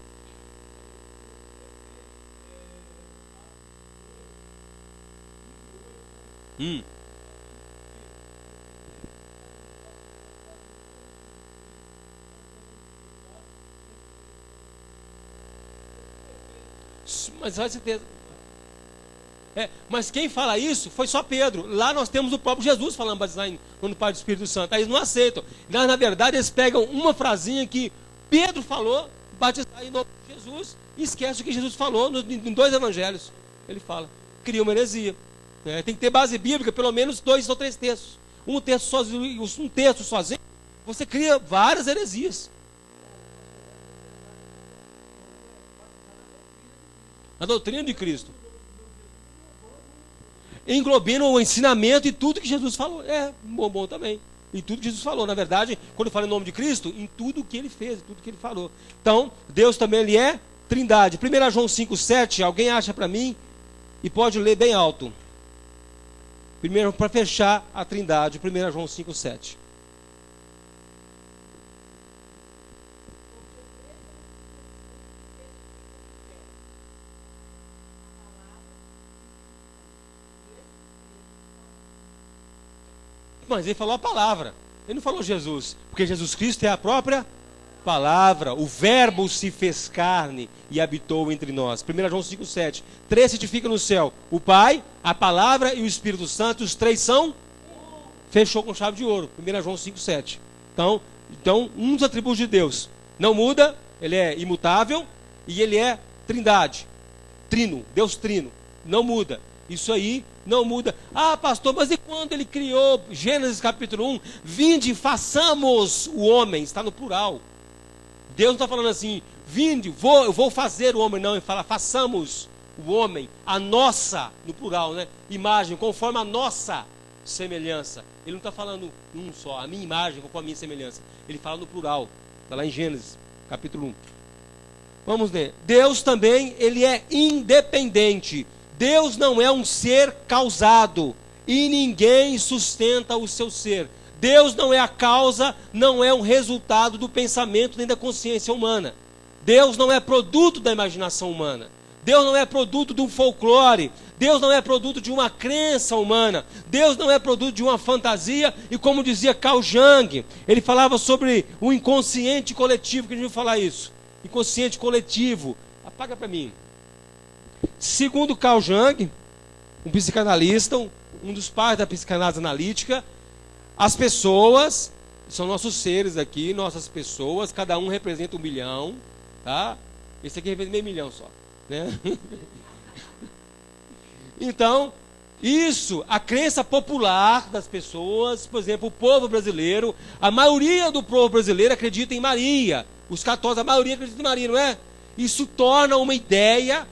Mas vai certeza. Mas quem fala isso foi só Pedro. Lá nós temos o próprio Jesus falando batizar no Pai do Espírito Santo. Aí eles não aceitam. Na verdade, eles pegam uma frasinha que Pedro falou, batizar em nome de Jesus, e esquece o que Jesus falou em 2 evangelhos. Ele fala, cria uma heresia. Tem que ter base bíblica, pelo menos 2 ou 3 textos. Um texto sozinho, você cria várias heresias. A doutrina de Cristo. Englobando o ensinamento e tudo que Jesus falou. Bom também. E tudo que Jesus falou. Na verdade, quando eu falo em nome de Cristo, em tudo que ele fez, em tudo que ele falou. Então, Deus também ele é trindade. 1 João 5,7, alguém acha para mim? E pode ler bem alto. Primeiro, para fechar a trindade, 1 João 5,7. Mas ele falou a palavra, ele não falou Jesus, porque Jesus Cristo é a própria palavra, o verbo se fez carne e habitou entre nós. 1 João 5,7, 3 certifica no céu, o Pai, a palavra e o Espírito Santo, os 3 são, fechou com chave de ouro, 1 João 5,7. Então, um dos atributos de Deus, não muda, ele é imutável e ele é trindade, trino, Deus trino, não muda. Isso aí não muda. Pastor, mas e quando ele criou, Gênesis capítulo 1, vinde, façamos o homem, está no plural. Deus não está falando assim, vinde, eu vou fazer o homem, não, ele fala, façamos o homem, a nossa, no plural, né? Imagem, conforme a nossa semelhança. Ele não está falando um só, a minha imagem, conforme a minha semelhança. Ele fala no plural, está lá em Gênesis capítulo 1. Vamos ler. Deus também, ele é independente. Deus não é um ser causado e ninguém sustenta o seu ser. Deus não é a causa, não é um resultado do pensamento nem da consciência humana. Deus não é produto da imaginação humana. Deus não é produto de um folclore. Deus não é produto de uma crença humana. Deus não é produto de uma fantasia. E como dizia Carl Jung, ele falava sobre o inconsciente coletivo, que a gente vai falar isso. Inconsciente coletivo. Apaga para mim. Segundo Carl Jung, um psicanalista, um dos pais da psicanálise analítica, as pessoas são nossos seres aqui, nossas pessoas, cada um representa 1 milhão, tá? Esse aqui representa meio milhão só, né? Então, Isso, a crença popular das pessoas, por exemplo, o povo brasileiro, a maioria do povo brasileiro acredita em Maria. Os católicos, a maioria acredita em Maria, não é? Isso torna uma ideia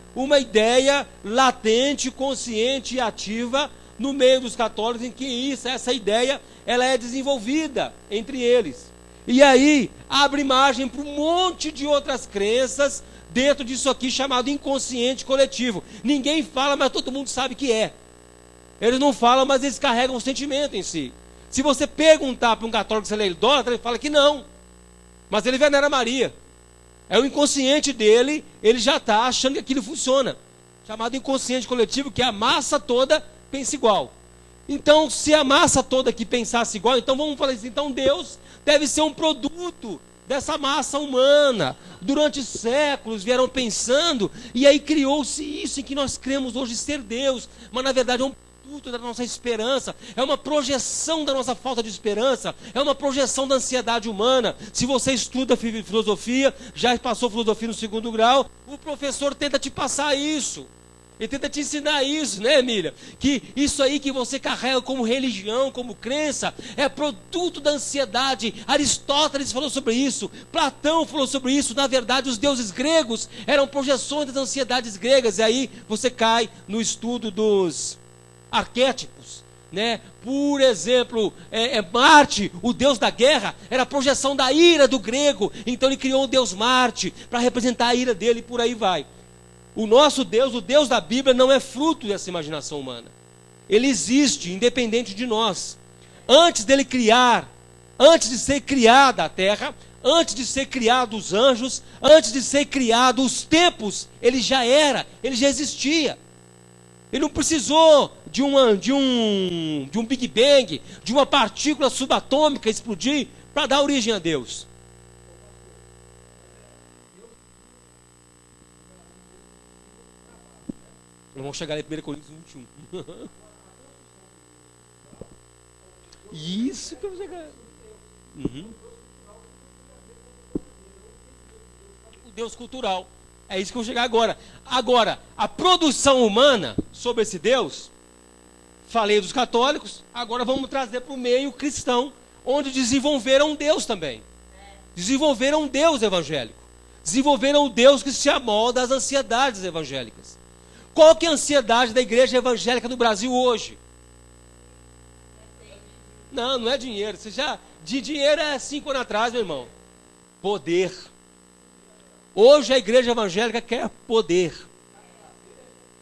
latente, consciente e ativa no meio dos católicos, em que essa ideia, ela é desenvolvida entre eles. E aí, abre margem para um monte de outras crenças dentro disso aqui chamado inconsciente coletivo. Ninguém fala, mas todo mundo sabe que é. Eles não falam, mas eles carregam um sentimento em si. Se você perguntar para um católico se ele é idólatra, ele fala que não. Mas ele venera Maria. É o inconsciente dele, ele já está achando que aquilo funciona. Chamado inconsciente coletivo, que a massa toda pensa igual. Então, se a massa toda aqui pensasse igual, então vamos falar assim, então Deus deve ser um produto dessa massa humana. Durante séculos vieram pensando, e aí criou-se isso em que nós cremos hoje ser Deus. Mas na verdade é um produto da nossa esperança, é uma projeção da nossa falta de esperança, é uma projeção da ansiedade humana. Se você estuda filosofia, já passou filosofia no 2º grau, o professor tenta te passar isso. Ele tenta te ensinar isso, né, Emília? Que isso aí que você carrega como religião, como crença, é produto da ansiedade. Aristóteles falou sobre isso, Platão falou sobre isso. Na verdade, os deuses gregos eram projeções das ansiedades gregas. E aí você cai no estudo dos arquétipos, né? Por exemplo, Marte, o deus da guerra, era a projeção da ira do grego. Então ele criou o deus Marte para representar a ira dele, e por aí vai. O nosso Deus, o Deus da Bíblia, não é fruto dessa imaginação humana. Ele existe, independente de nós. Antes dele criar, antes de ser criada a terra, antes de ser criado os anjos, antes de ser criado os tempos, ele já era, ele já existia. Ele não precisou de um Big Bang, de uma partícula subatômica explodir para dar origem a Deus. Vamos chegar em 1 Coríntios 21. Isso que eu vou chegar. O Deus cultural. É isso que eu vou chegar agora. Agora, a produção humana sobre esse Deus, falei dos católicos, agora vamos trazer para o meio cristão, onde desenvolveram um Deus também. Desenvolveram um Deus evangélico. Desenvolveram um Deus que se amolda às ansiedades evangélicas. Qual que é a ansiedade da igreja evangélica no Brasil hoje? Não, não é dinheiro. De dinheiro é 5 anos atrás, meu irmão. Poder. Hoje a igreja evangélica quer poder.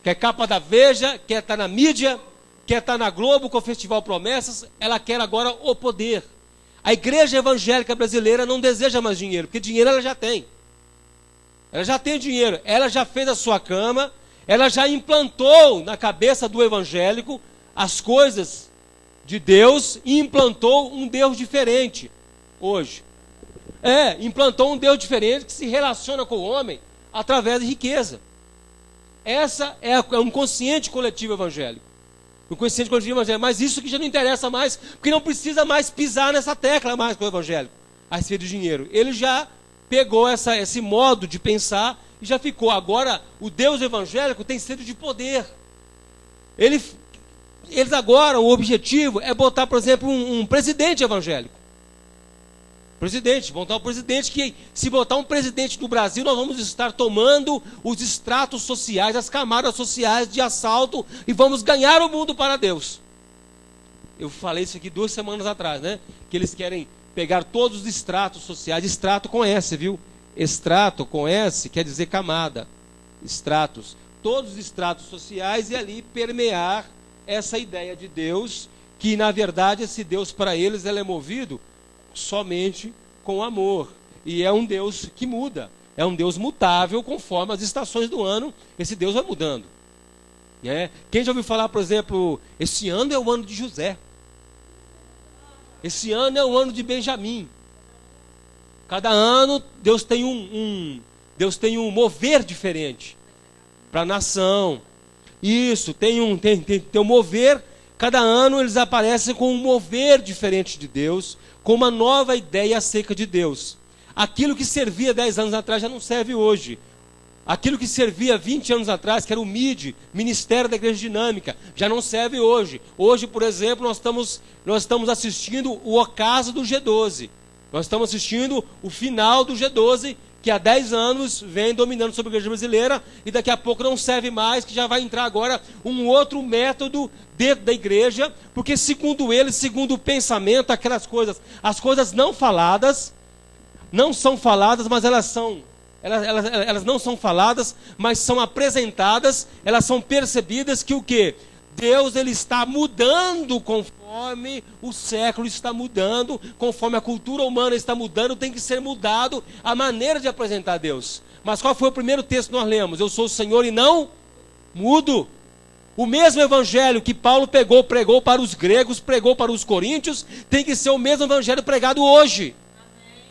Quer capa da Veja, quer estar na mídia, quer estar na Globo com o Festival Promessas. Ela quer agora o poder. A igreja evangélica brasileira não deseja mais dinheiro, porque dinheiro ela já tem. Ela já tem dinheiro. Ela já fez a sua cama. Ela já implantou na cabeça do evangélico as coisas de Deus e implantou um Deus diferente hoje. Implantou um Deus diferente que se relaciona com o homem através de riqueza. Essa é um consciente coletivo evangélico. Um consciente coletivo evangélico. Mas isso que já não interessa mais, porque não precisa mais pisar nessa tecla mais com o evangélico a respeito de dinheiro. Ele já pegou esse modo de pensar e já ficou. Agora, o Deus evangélico tem sede de poder. Eles agora, o objetivo é botar, por exemplo, um presidente evangélico. Botar um presidente que, se botar um presidente no Brasil, nós vamos estar tomando os estratos sociais, as camadas sociais de assalto e vamos ganhar o mundo para Deus. Eu falei isso aqui 2 semanas atrás, né? Que eles querem pegar todos os estratos sociais, estrato com S, viu? Extrato com S quer dizer camada, estratos, todos os estratos sociais, e ali permear essa ideia de Deus, que na verdade esse Deus para eles ele é movido somente com amor, e é um Deus que muda, é um Deus mutável conforme as estações do ano, esse Deus vai mudando. Quem já ouviu falar, por exemplo, esse ano é o ano de José, esse ano é o ano de Benjamim. Cada ano Deus tem um mover diferente para a nação. Isso, tem um mover. Cada ano eles aparecem com um mover diferente de Deus, com uma nova ideia acerca de Deus. Aquilo que servia 10 anos atrás já não serve hoje. Aquilo que servia 20 anos atrás, que era o MID, Ministério da Igreja Dinâmica, já não serve hoje. Hoje, por exemplo, nós estamos assistindo o ocaso do G12. Nós estamos assistindo o final do G12, que há 10 anos vem dominando sobre a igreja brasileira, e daqui a pouco não serve mais, que já vai entrar agora um outro método dentro da igreja, porque segundo ele, segundo o pensamento, aquelas coisas, as coisas não faladas, não são faladas, mas elas não são faladas, mas são apresentadas, elas são percebidas que o quê? Deus, ele está mudando conforme o século está mudando, conforme a cultura humana está mudando, tem que ser mudado a maneira de apresentar Deus. Mas qual foi o primeiro texto que nós lemos? Eu sou o Senhor e não mudo. O mesmo evangelho que Paulo pregou para os gregos, pregou para os coríntios, tem que ser o mesmo evangelho pregado hoje.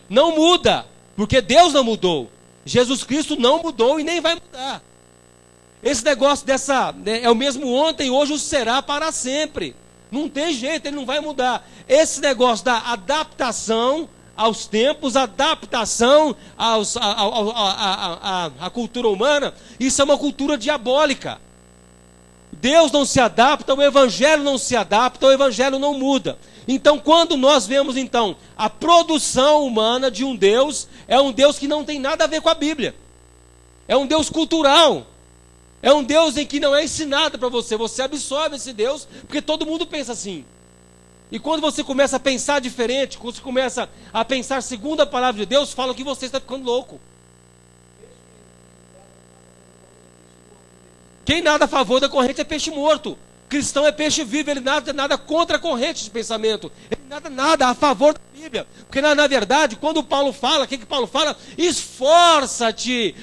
Não muda, porque Deus não mudou. Jesus Cristo não mudou e nem vai mudar. Esse negócio é o mesmo ontem, hoje o será para sempre. Não tem jeito, ele não vai mudar. Esse negócio da adaptação aos tempos, adaptação à cultura humana, isso é uma cultura diabólica. Deus não se adapta, o Evangelho não se adapta, o Evangelho não muda. Então, quando nós vemos, então, a produção humana de um Deus, é um Deus que não tem nada a ver com a Bíblia. É um Deus cultural. É um Deus em que não é ensinado para você. Você absorve esse Deus, porque todo mundo pensa assim. E quando você começa a pensar diferente, quando você começa a pensar segundo a palavra de Deus, falam que você está ficando louco. Quem nada a favor da corrente é peixe morto. Cristão é peixe vivo, ele nada contra a corrente de pensamento. Ele nada a favor da Bíblia. Porque na verdade, quando Paulo fala, o que Paulo fala? Esforça-te,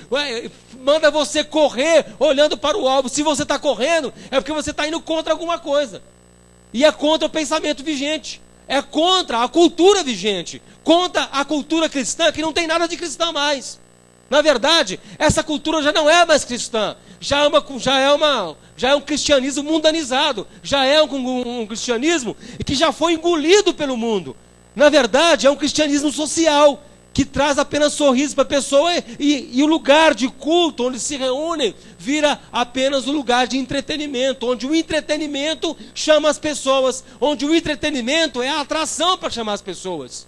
manda você correr olhando para o alvo. Se você está correndo, é porque você está indo contra alguma coisa. E é contra o pensamento vigente. É contra a cultura vigente. Contra a cultura cristã, que não tem nada de cristã mais. Na verdade, essa cultura já não é mais cristã. Já é um cristianismo mundanizado. Já é um cristianismo que já foi engolido pelo mundo. Na verdade, é um cristianismo social, que traz apenas sorriso para a pessoa, e o lugar de culto, onde se reúnem, vira apenas um lugar de entretenimento, onde o entretenimento chama as pessoas, onde o entretenimento é a atração para chamar as pessoas.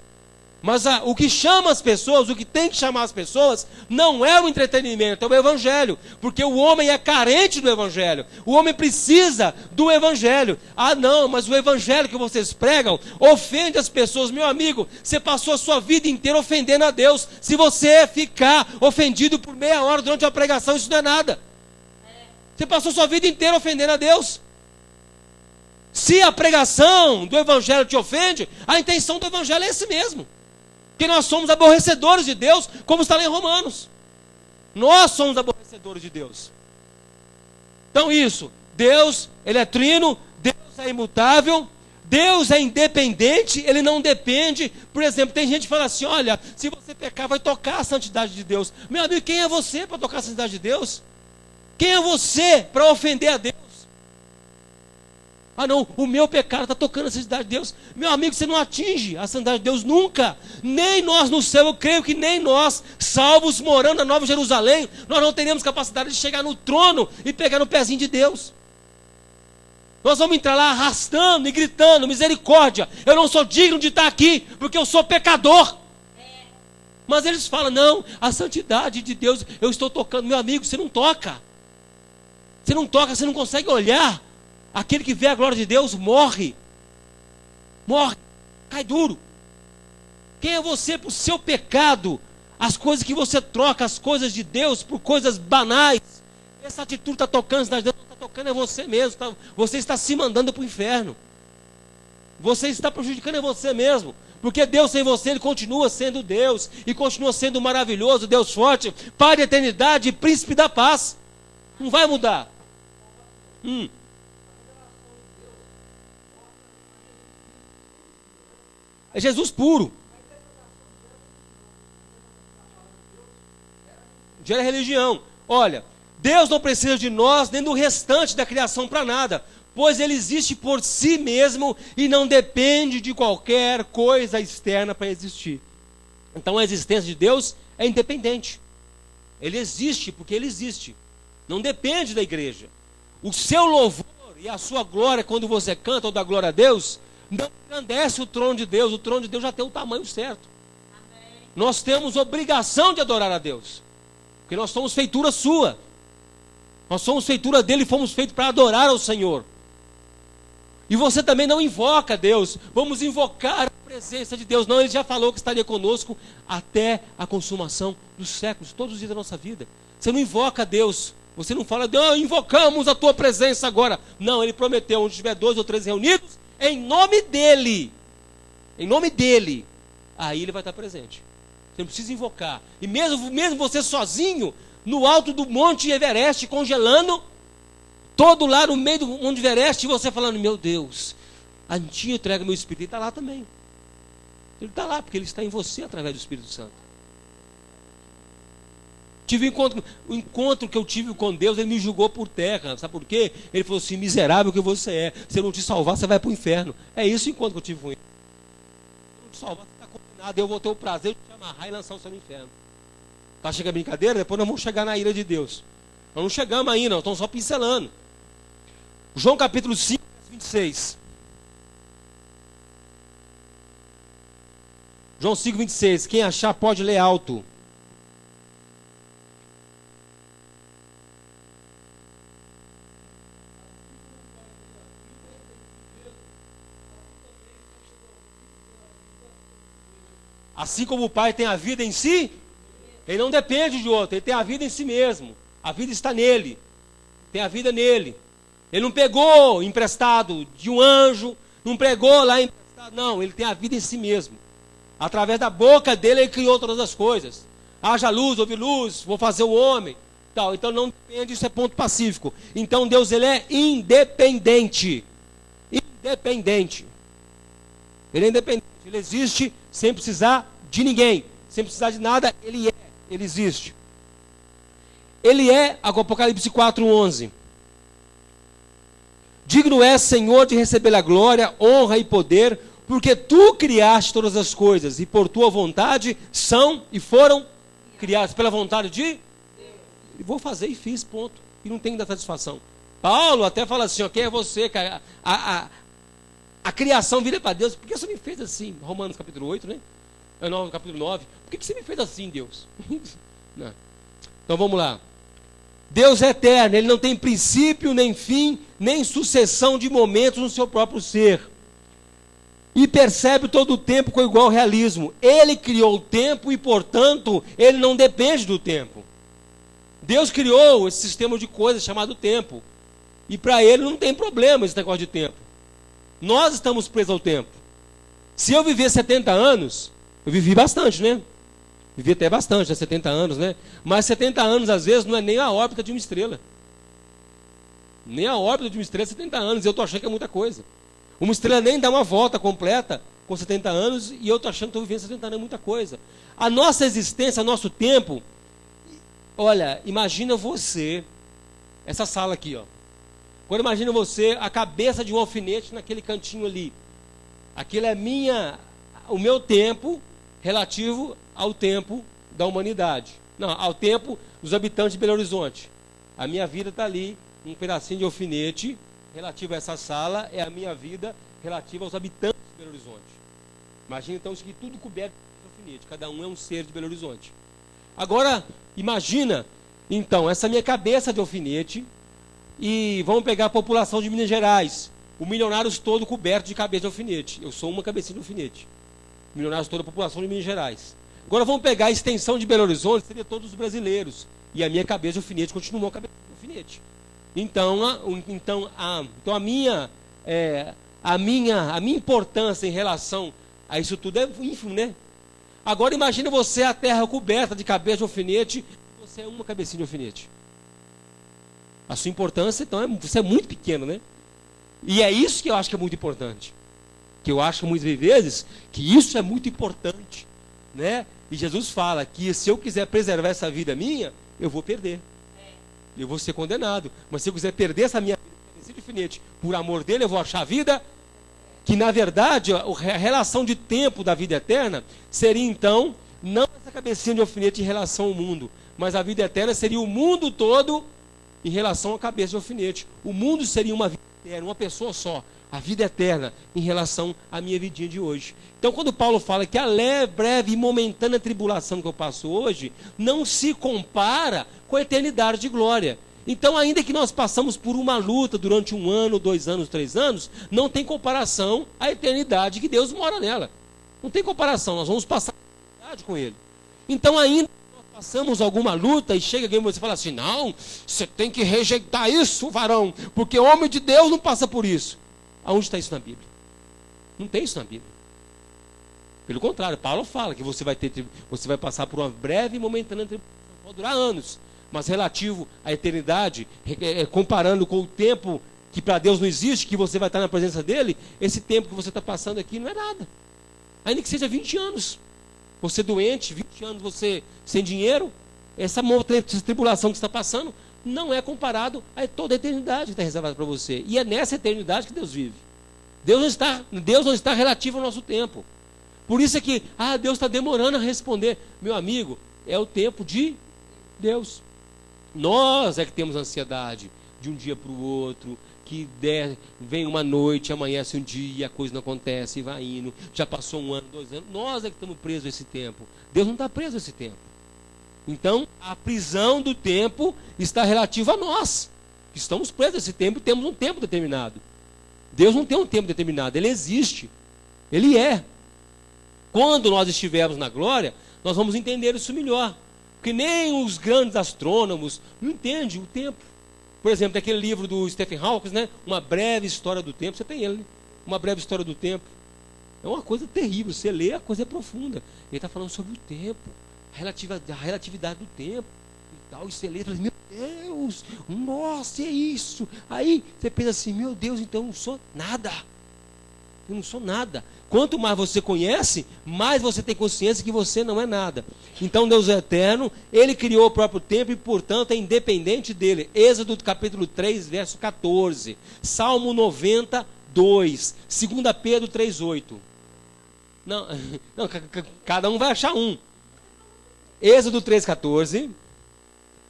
Mas o que chama as pessoas, o que tem que chamar as pessoas, não é o entretenimento, é o Evangelho. Porque o homem é carente do Evangelho. O homem precisa do Evangelho. Ah não, mas o Evangelho que vocês pregam ofende as pessoas. Meu amigo, você passou a sua vida inteira ofendendo a Deus. Se você ficar ofendido por meia hora durante a pregação, isso não é nada. Você passou a sua vida inteira ofendendo a Deus. Se a pregação do Evangelho te ofende, a intenção do Evangelho é esse mesmo. Que nós somos aborrecedores de Deus, como está lá em Romanos. Nós somos aborrecedores de Deus. Então isso, Deus, ele é trino, Deus é imutável, Deus é independente, ele não depende. Por exemplo, tem gente que fala assim, olha, se você pecar vai tocar a santidade de Deus. Meu amigo, quem é você para tocar a santidade de Deus? Quem é você para ofender a Deus? Ah não, o meu pecado está tocando a santidade de Deus. Meu amigo, você não atinge a santidade de Deus nunca. Nem nós no céu, eu creio que nem nós, salvos morando na Nova Jerusalém, nós não teremos capacidade de chegar no trono e pegar no pezinho de Deus. Nós vamos entrar lá arrastando e gritando, misericórdia, eu não sou digno de estar aqui, porque eu sou pecador. Mas eles falam, não, a santidade de Deus, eu estou tocando. Meu amigo, você não toca. Você não toca, você não consegue olhar. Aquele que vê a glória de Deus morre. Morre, cai duro. Quem é você por seu pecado? As coisas que você troca, as coisas de Deus, por coisas banais. Essa atitude está tocando, não está tocando é você mesmo. Você está se mandando para o inferno. Você está prejudicando é você mesmo. Porque Deus sem você, Ele continua sendo Deus. E continua sendo maravilhoso, Deus forte, Pai da eternidade e príncipe da paz. Não vai mudar. É Jesus puro. Gera religião. Olha, Deus não precisa de nós nem do restante da criação para nada, pois Ele existe por si mesmo e não depende de qualquer coisa externa para existir. Então a existência de Deus é independente. Ele existe porque ele existe. Não depende da igreja. O seu louvor e a sua glória, quando você canta ou dá glória a Deus, não engrandece o trono de Deus. O trono de Deus já tem o tamanho certo. Amém. Nós temos obrigação de adorar a Deus, porque nós somos feitura sua. Nós somos feitura dele e fomos feitos para adorar ao Senhor. E você também não invoca Deus. Vamos invocar a presença de Deus. Não, ele já falou que estaria conosco até a consumação dos séculos, todos os dias da nossa vida. Você não invoca Deus. Você não fala, invocamos a tua presença agora. Não, ele prometeu, onde tiver 2 ou 3 reunidos, em nome dele. Em nome dele. Aí ele vai estar presente. Você não precisa invocar. E mesmo você sozinho, no alto do Monte Everest, congelando, todo lá no meio do Monte Everest, e você falando, meu Deus, a ti entrega meu Espírito. Ele está lá também. Ele está lá, porque ele está em você através do Espírito Santo. Tive o encontro que eu tive com Deus, ele me julgou por terra. Sabe por quê? Ele falou assim, miserável que você é. Se eu não te salvar, você vai para o inferno. É esse o encontro que eu tive com ele. Se eu não te salvar, você está condenado. Eu vou ter o prazer de te amarrar e lançar você no inferno. Tá chegando a brincadeira? Depois nós vamos chegar na ira de Deus. Nós não chegamos ainda, nós estamos só pincelando. João capítulo 5, verso 26. João 5, 26. Quem achar pode ler alto. Assim como o Pai tem a vida em si, ele não depende de outro, ele tem a vida em si mesmo. A vida está nele, tem a vida nele. Ele não pegou emprestado de um anjo, não pegou lá emprestado, não, ele tem a vida em si mesmo. Através da boca dele, ele criou todas as coisas. Haja luz, houve luz, vou fazer o homem. Então não depende, isso é ponto pacífico. Então Deus, ele é independente. Independente. Ele é independente, ele existe sem precisar de ninguém, sem precisar de nada, ele existe. Ele é, Apocalipse 4:11. Digno és, Senhor, de receber a glória, honra e poder, porque tu criaste todas as coisas, e por tua vontade são e foram criadas. Pela vontade de Deus. Vou fazer e fiz, ponto. E não tem que dar satisfação. Paulo até fala assim, quem é você, cara? A criação vira para Deus. Por que você me fez assim? Romanos capítulo 8, né? Capítulo 9. Por que você me fez assim, Deus? Não. Então vamos lá. Deus é eterno, ele não tem princípio, nem fim, nem sucessão de momentos no seu próprio ser. E percebe todo o tempo com igual realismo. Ele criou o tempo e, portanto, ele não depende do tempo. Deus criou esse sistema de coisas chamado tempo. E para ele não tem problema esse negócio de tempo. Nós estamos presos ao tempo. Se eu viver 70 anos, eu vivi bastante, né? Vivi até bastante, 70 anos, né? Mas 70 anos, às vezes, não é nem a órbita de uma estrela. Nem a órbita de uma estrela é 70 anos. E eu estou achando que é muita coisa. Uma estrela nem dá uma volta completa com 70 anos e eu estou achando que estou vivendo 70 anos é muita coisa. A nossa existência, nosso tempo... Olha, imagina você, essa sala aqui, ó. Agora imagina você, a cabeça de um alfinete naquele cantinho ali. Aquilo é o meu tempo relativo ao tempo da humanidade. Não, ao tempo dos habitantes de Belo Horizonte. A minha vida está ali, um pedacinho de alfinete relativo a essa sala, é a minha vida relativa aos habitantes de Belo Horizonte. Imagina então isso aqui tudo coberto de alfinete. Cada um é um ser de Belo Horizonte. Agora, imagina, então, essa minha cabeça de alfinete, e vamos pegar a população de Minas Gerais. O milionários todo coberto de cabeça de alfinete. Eu sou uma cabecinha de alfinete. Milionários toda a população de Minas Gerais. Agora vamos pegar a extensão de Belo Horizonte, seria todos os brasileiros. E a minha cabeça de alfinete continua uma cabeça de alfinete. Então a minha importância em relação a isso tudo é ínfimo, né? Agora imagina você a terra coberta de cabeça de alfinete, você é uma cabecinha de alfinete. A sua importância, então, você é muito pequeno, né? E é isso que eu acho que é muito importante. Que eu acho muitas vezes que isso é muito importante, né? E Jesus fala que se eu quiser preservar essa vida minha, eu vou perder. Eu vou ser condenado. Mas se eu quiser perder essa minha vida de alfinete, por amor dele, eu vou achar a vida que, na verdade, a relação de tempo da vida eterna seria, então, não essa cabecinha de alfinete em relação ao mundo, Mas a vida eterna seria o mundo todo em relação à cabeça de alfinete. O mundo seria uma vida eterna, uma pessoa só. A vida eterna em relação à minha vidinha de hoje. Então, quando Paulo fala que a breve e momentânea tribulação que eu passo hoje não se compara com a eternidade de glória. Então, ainda que nós passamos por uma luta durante 1 ano, 2 anos, 3 anos, não tem comparação à eternidade que Deus mora nela. Não tem comparação, nós vamos passar a eternidade com Ele. Então, ainda que nós passamos alguma luta e chega alguém e você fala assim, não, você tem que rejeitar isso, varão, porque homem de Deus não passa por isso. Aonde está isso na Bíblia? Não tem isso na Bíblia. Pelo contrário, Paulo fala que você vai passar por uma breve e momentânea tribulação, pode durar anos, mas relativo à eternidade, comparando com o tempo que para Deus não existe, que você vai estar na presença dele, esse tempo que você está passando aqui não é nada. Ainda que seja 20 anos, você doente, 20 anos você sem dinheiro, essa tribulação que você está passando, não é comparado a toda a eternidade que está reservada para você. E é nessa eternidade que Deus vive. Deus não está relativo ao nosso tempo. Por isso é que, Deus está demorando a responder. Meu amigo, é o tempo de Deus. Nós é que temos ansiedade de um dia para o outro, que vem uma noite, amanhece um dia, a coisa não acontece, e vai indo. Já passou 1 ano, 2 anos. Nós é que estamos presos a esse tempo. Deus não está preso a esse tempo. Então, a prisão do tempo está relativa a nós, que estamos presos a esse tempo e temos um tempo determinado. Deus não tem um tempo determinado, Ele existe. Ele é. Quando nós estivermos na glória, nós vamos entender isso melhor. Porque nem os grandes astrônomos não entendem o tempo. Por exemplo, tem aquele livro do Stephen Hawking, né? Uma breve história do tempo. Você tem ele, né? Uma breve história do tempo. É uma coisa terrível. Você lê, a coisa é profunda. Ele está falando sobre o tempo. A relatividade do tempo e tal, e você lê e fala, meu Deus, nossa, é isso. Aí você pensa assim, meu Deus, então eu não sou nada. Eu não sou nada. Quanto mais você conhece, mais você tem consciência que você não é nada. Então Deus é eterno, Ele criou o próprio tempo e, portanto, é independente dele. Êxodo capítulo 3, verso 14. Salmo 92. 2 Pedro 3,8. Não, cada um vai achar um. Êxodo 3,14,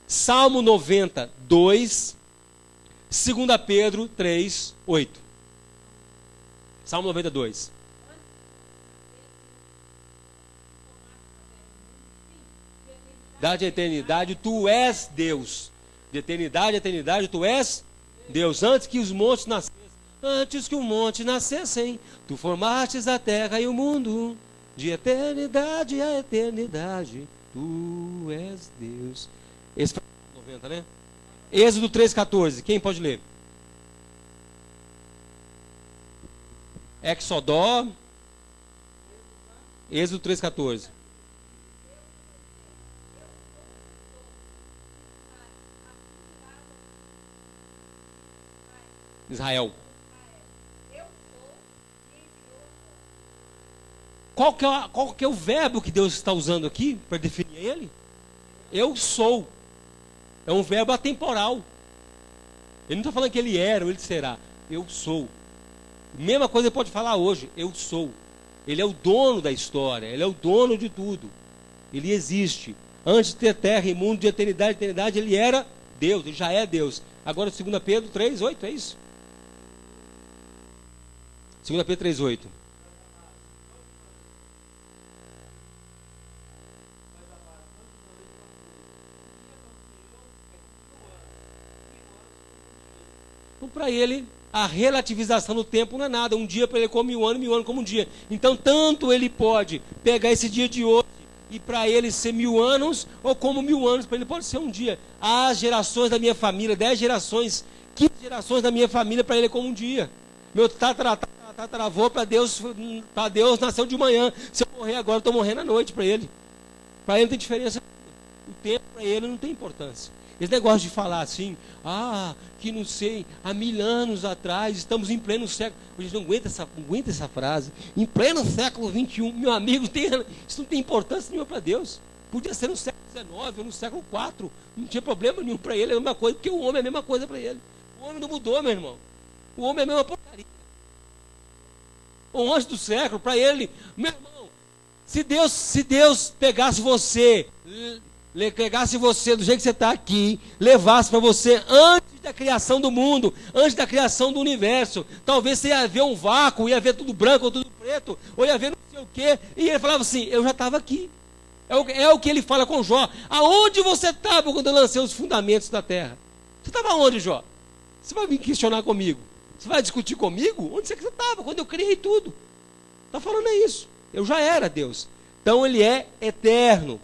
Salmo 92, 2 Pedro 3,8. Salmo 92. Da eternidade, tu és Deus. De eternidade a eternidade, tu és Deus. Antes que os montes nascessem, antes que o monte nascessem, tu formastes a terra e o mundo. De eternidade a eternidade, tu és Deus. Esse foi 90, né? Êxodo 3,14. Quem pode ler? Exodó. Êxodo 3,14. Israel. Qual que é o verbo que Deus está usando aqui para definir ele? Eu sou. É um verbo atemporal. Ele não está falando que ele era ou ele será. Eu sou. Mesma coisa ele pode falar hoje. Eu sou. Ele é o dono da história. Ele é o dono de tudo. Ele existe. Antes de ter terra e mundo, de eternidade, eternidade, ele era Deus. Ele já é Deus. Agora 2 Pedro 3,8, é isso? 2 Pedro 3,8. Então, para ele, a relativização do tempo não é nada. Um dia para ele como 1000 anos, 1000 anos como um dia. Então, tanto ele pode pegar esse dia de hoje e para ele ser 1000 anos, ou como 1000 anos para ele pode ser um dia. As gerações da minha família, 10 gerações, 15 gerações da minha família, para ele é como um dia. Meu tataravô, para Deus nasceu de manhã. Se eu morrer agora, eu estou morrendo à noite para ele. Para ele não tem diferença. O tempo para ele não tem importância. Esse negócio de falar assim, que não sei, há 1000 anos atrás, estamos em pleno século. A gente não aguenta essa frase. Em pleno século 21, meu amigo, isso não tem importância nenhuma para Deus. Podia ser no século 19 ou no século 4. Não tinha problema nenhum para ele, é a mesma coisa, porque o homem é a mesma coisa para ele. O homem não mudou, meu irmão. O homem é a mesma porcaria. Ou antes do século, para ele, meu irmão, se Deus pegasse você pegasse você do jeito que você está aqui, levasse para você antes da criação do mundo, antes da criação do universo, talvez você ia ver um vácuo, ia ver tudo branco ou tudo preto, ou ia ver não sei o quê, e ele falava assim, eu já estava aqui. É o que ele fala com Jó. Aonde você estava quando eu lancei os fundamentos da terra? Você estava onde, Jó? Você vai vir questionar comigo? Você vai discutir comigo? Onde você estava quando eu criei tudo? Está falando isso. Eu já era Deus. Então ele é eterno.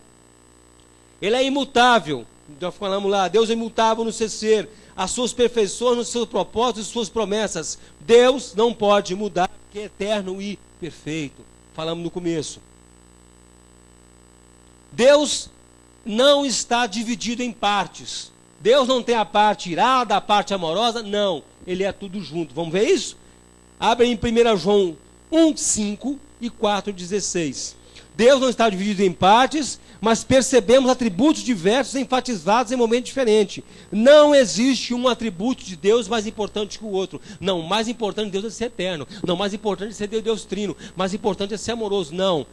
Ele é imutável. Nós falamos lá, Deus é imutável no seu ser, as suas perfeições, nos seus propósitos e suas promessas. Deus não pode mudar, porque é eterno e perfeito. Falamos no começo. Deus não está dividido em partes. Deus não tem a parte irada, a parte amorosa, não. Ele é tudo junto. Vamos ver isso? Abre em 1 João 1:5 e 4:16. Deus não está dividido em partes, mas percebemos atributos diversos enfatizados em momentos diferentes. Não existe um atributo de Deus mais importante que o outro. Não, o mais importante de Deus é ser eterno. Não, o mais importante é ser Deus trino. O mais importante é ser amoroso. Não,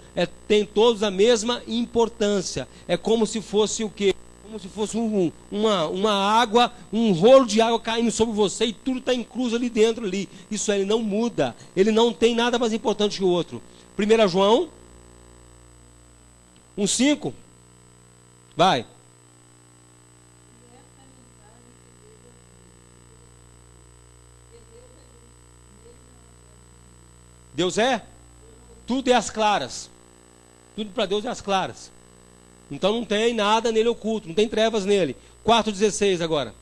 tem todos a mesma importância. É como se fosse o quê? Como se fosse uma água, um rolo de água caindo sobre você e tudo está incluso ali dentro. Ali. Isso ele não muda. Ele não tem nada mais importante que o outro. 1 João 1:5. Vai. Deus é? Tudo é às claras. Tudo para Deus é às claras. Então não tem nada nele oculto, não tem trevas nele. 4:16 agora.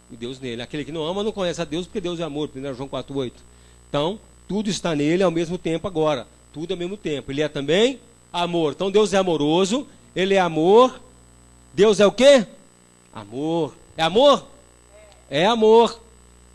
E Deus nele. Aquele que não ama não conhece a Deus, porque Deus é amor. 1 João 4:8. Então, tudo está nele ao mesmo tempo agora. Tudo ao mesmo tempo. Ele é também amor. Então Deus é amoroso, ele é amor. Deus é o quê? Amor. É amor? É amor.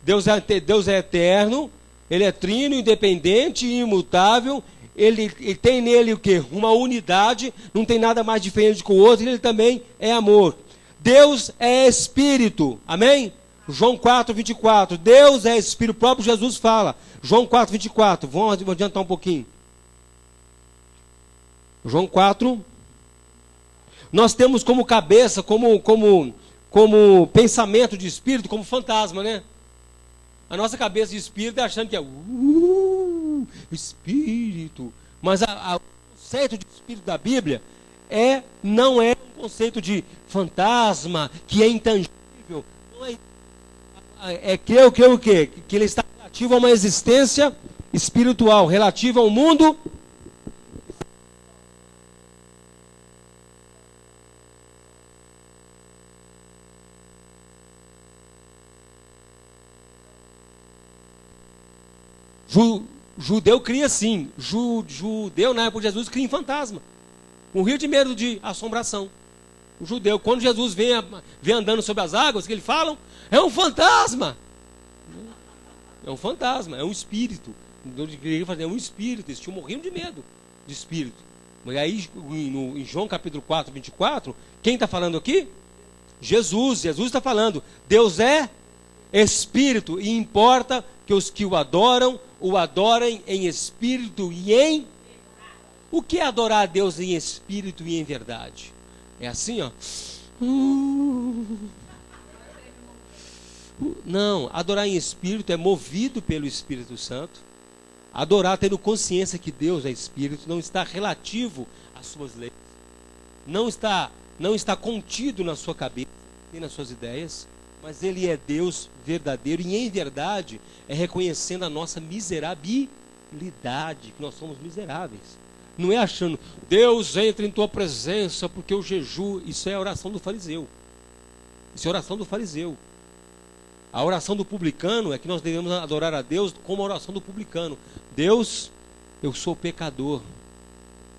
Deus é eterno, ele é trino, independente e imutável. Ele tem nele o quê? Uma unidade, não tem nada mais diferente que o outro, ele também é amor. Deus é espírito, amém? João 4:24, Deus é espírito, o próprio Jesus fala. João 4:24, vamos adiantar um pouquinho. João 4, nós temos como cabeça, como pensamento de espírito, como fantasma, né? A nossa cabeça de espírito é achando que é espírito. Mas o conceito de espírito da Bíblia não é um conceito de fantasma, que é intangível. Não creio o quê? Que ele está relativo a uma existência espiritual, relativa ao mundo. Judeu cria sim. Judeu, na época de Jesus, cria em fantasma. Morria de medo de assombração. O judeu, quando Jesus vem andando sobre as águas, que eles falam, é um fantasma. É um fantasma, é um espírito. É um espírito, eles tinham morrido de medo de espírito. Mas aí, em João capítulo 4:24, quem está falando aqui? Jesus está falando, Deus é espírito, e importa que os que o adorem em espírito e em... O que é adorar a Deus em espírito e em verdade? É assim, ó. Não, adorar em espírito é movido pelo Espírito Santo. Adorar tendo consciência que Deus é espírito, não está relativo às suas leis. Não está contido na sua cabeça, nem nas suas ideias. Mas ele é Deus verdadeiro e em verdade é reconhecendo a nossa miserabilidade, que nós somos miseráveis. Não é achando, Deus entra em tua presença porque eu jejuo. Isso é a oração do fariseu. Isso é a oração do fariseu. A oração do publicano é que nós devemos adorar a Deus como a oração do publicano. Deus, eu sou pecador.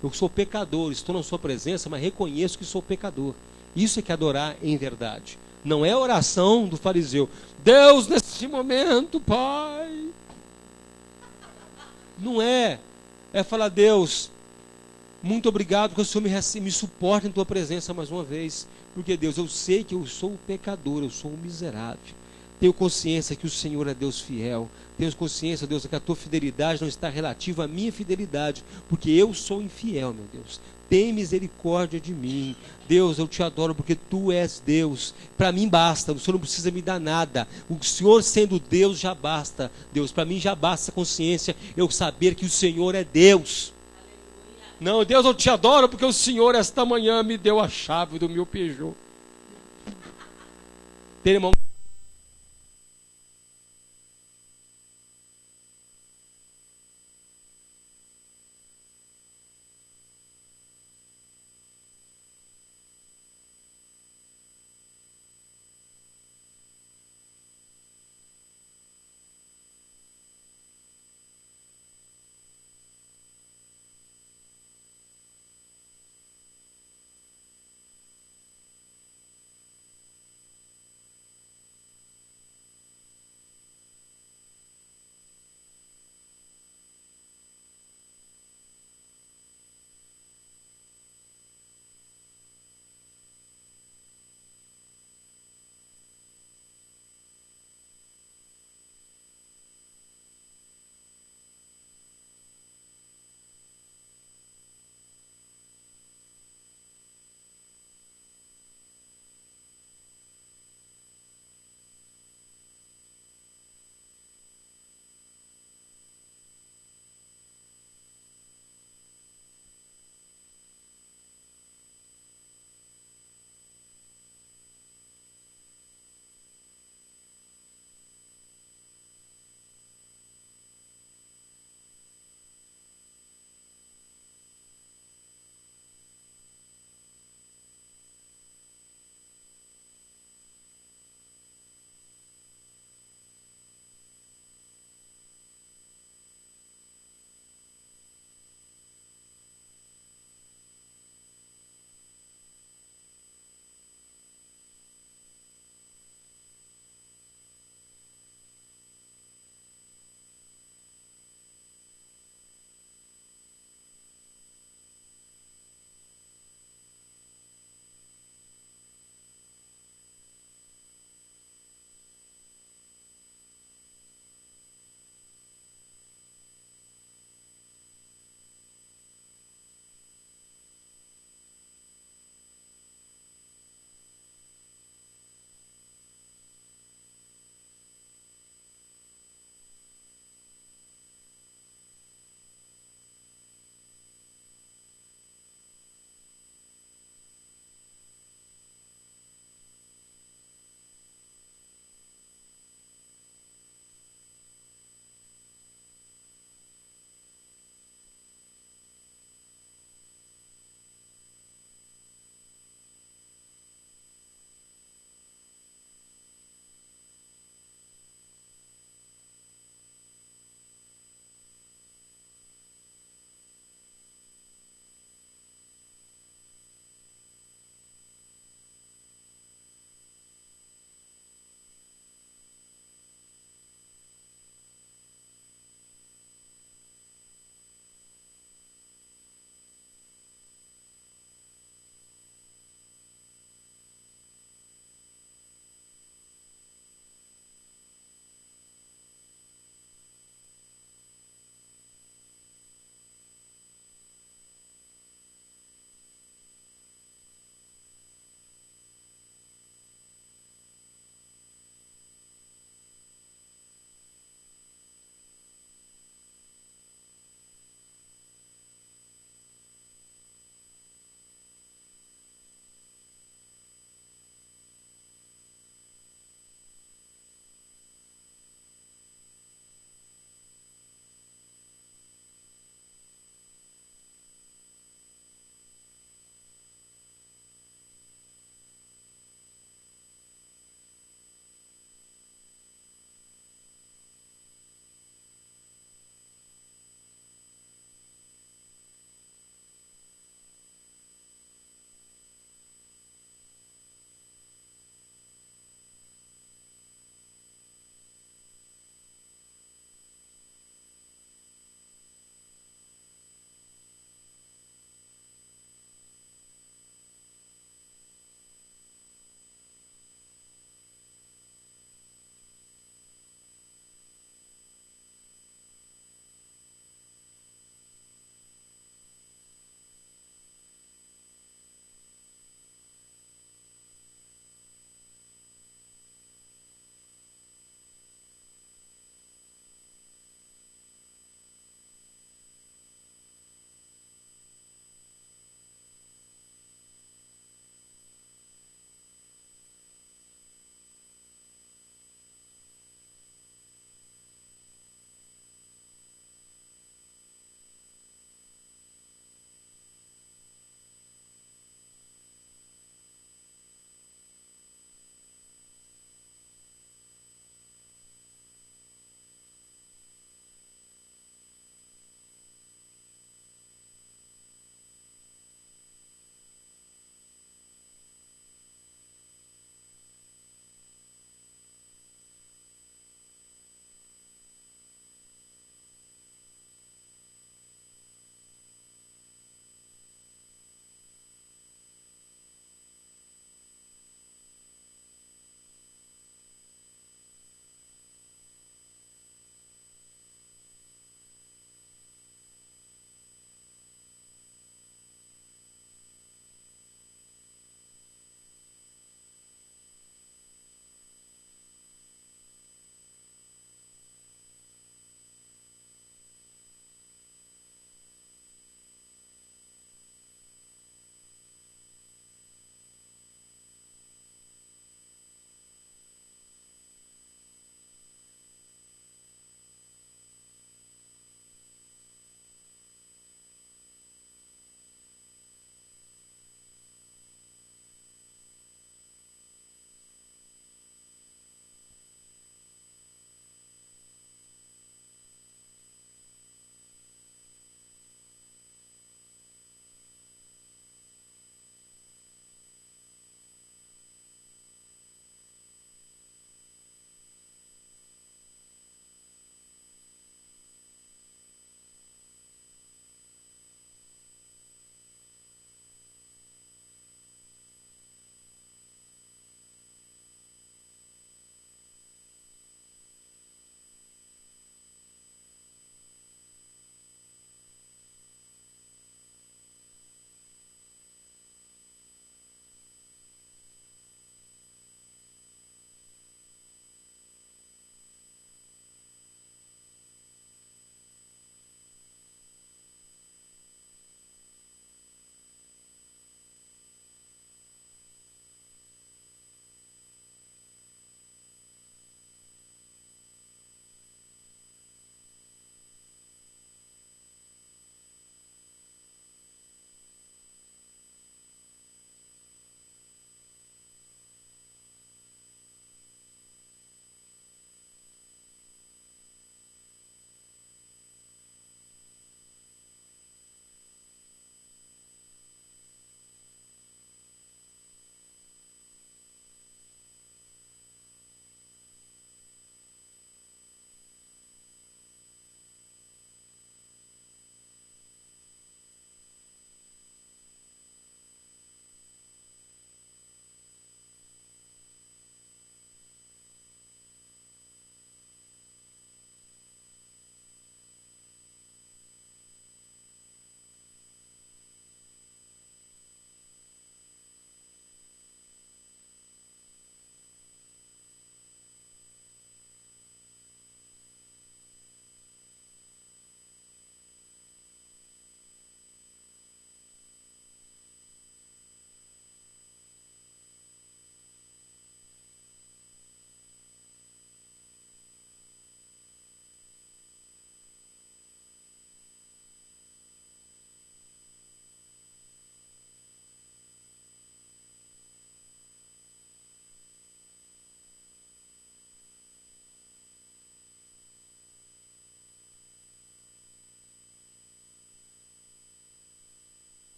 Eu sou pecador, estou na sua presença, mas reconheço que sou pecador. Isso é que é adorar em verdade. Não é a oração do fariseu. Deus, nesse momento, Pai. Não é. É falar, Deus, muito obrigado porque o Senhor me suporta em tua presença mais uma vez. Porque, Deus, eu sei que eu sou um pecador, eu sou um miserável. Tenho consciência que o Senhor é Deus fiel. Tenho consciência, Deus, que a tua fidelidade não está relativa à minha fidelidade, porque eu sou infiel, meu Deus. Tem misericórdia de mim. Deus, eu te adoro porque tu és Deus. Para mim basta, o Senhor não precisa me dar nada. O Senhor sendo Deus já basta. Deus, para mim já basta a consciência, eu saber que o Senhor é Deus. Não, Deus, eu te adoro porque o Senhor esta manhã me deu a chave do meu Peugeot. Tem, irmão?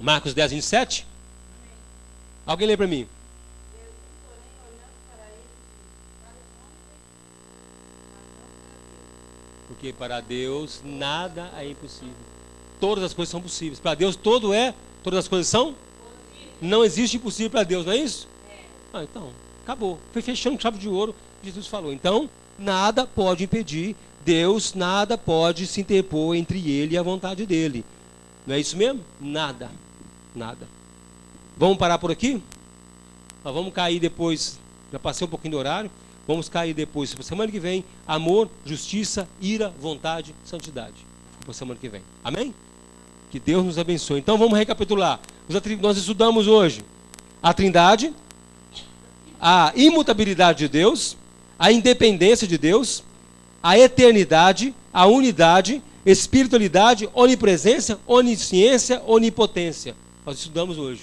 Marcos 10, 27. Alguém lê para mim? Porque para Deus nada é impossível. Todas as coisas são possíveis. Para Deus todas as coisas são? Não existe impossível para Deus, não é isso? Então, acabou. Foi fechando com chave de ouro, Jesus falou. Então, nada pode impedir Deus, nada pode se interpor entre ele e a vontade dele. Não é isso mesmo? Nada. Vamos parar por aqui? Nós vamos cair depois, já passei um pouquinho do horário, vamos cair depois, semana que vem, amor, justiça, ira, vontade, santidade. Para semana que vem. Amém? Que Deus nos abençoe. Então vamos recapitular. Nós estudamos hoje a Trindade, a imutabilidade de Deus, a independência de Deus, a eternidade, a unidade, espiritualidade, onipresença, onisciência, onipotência. Nós estudamos hoje.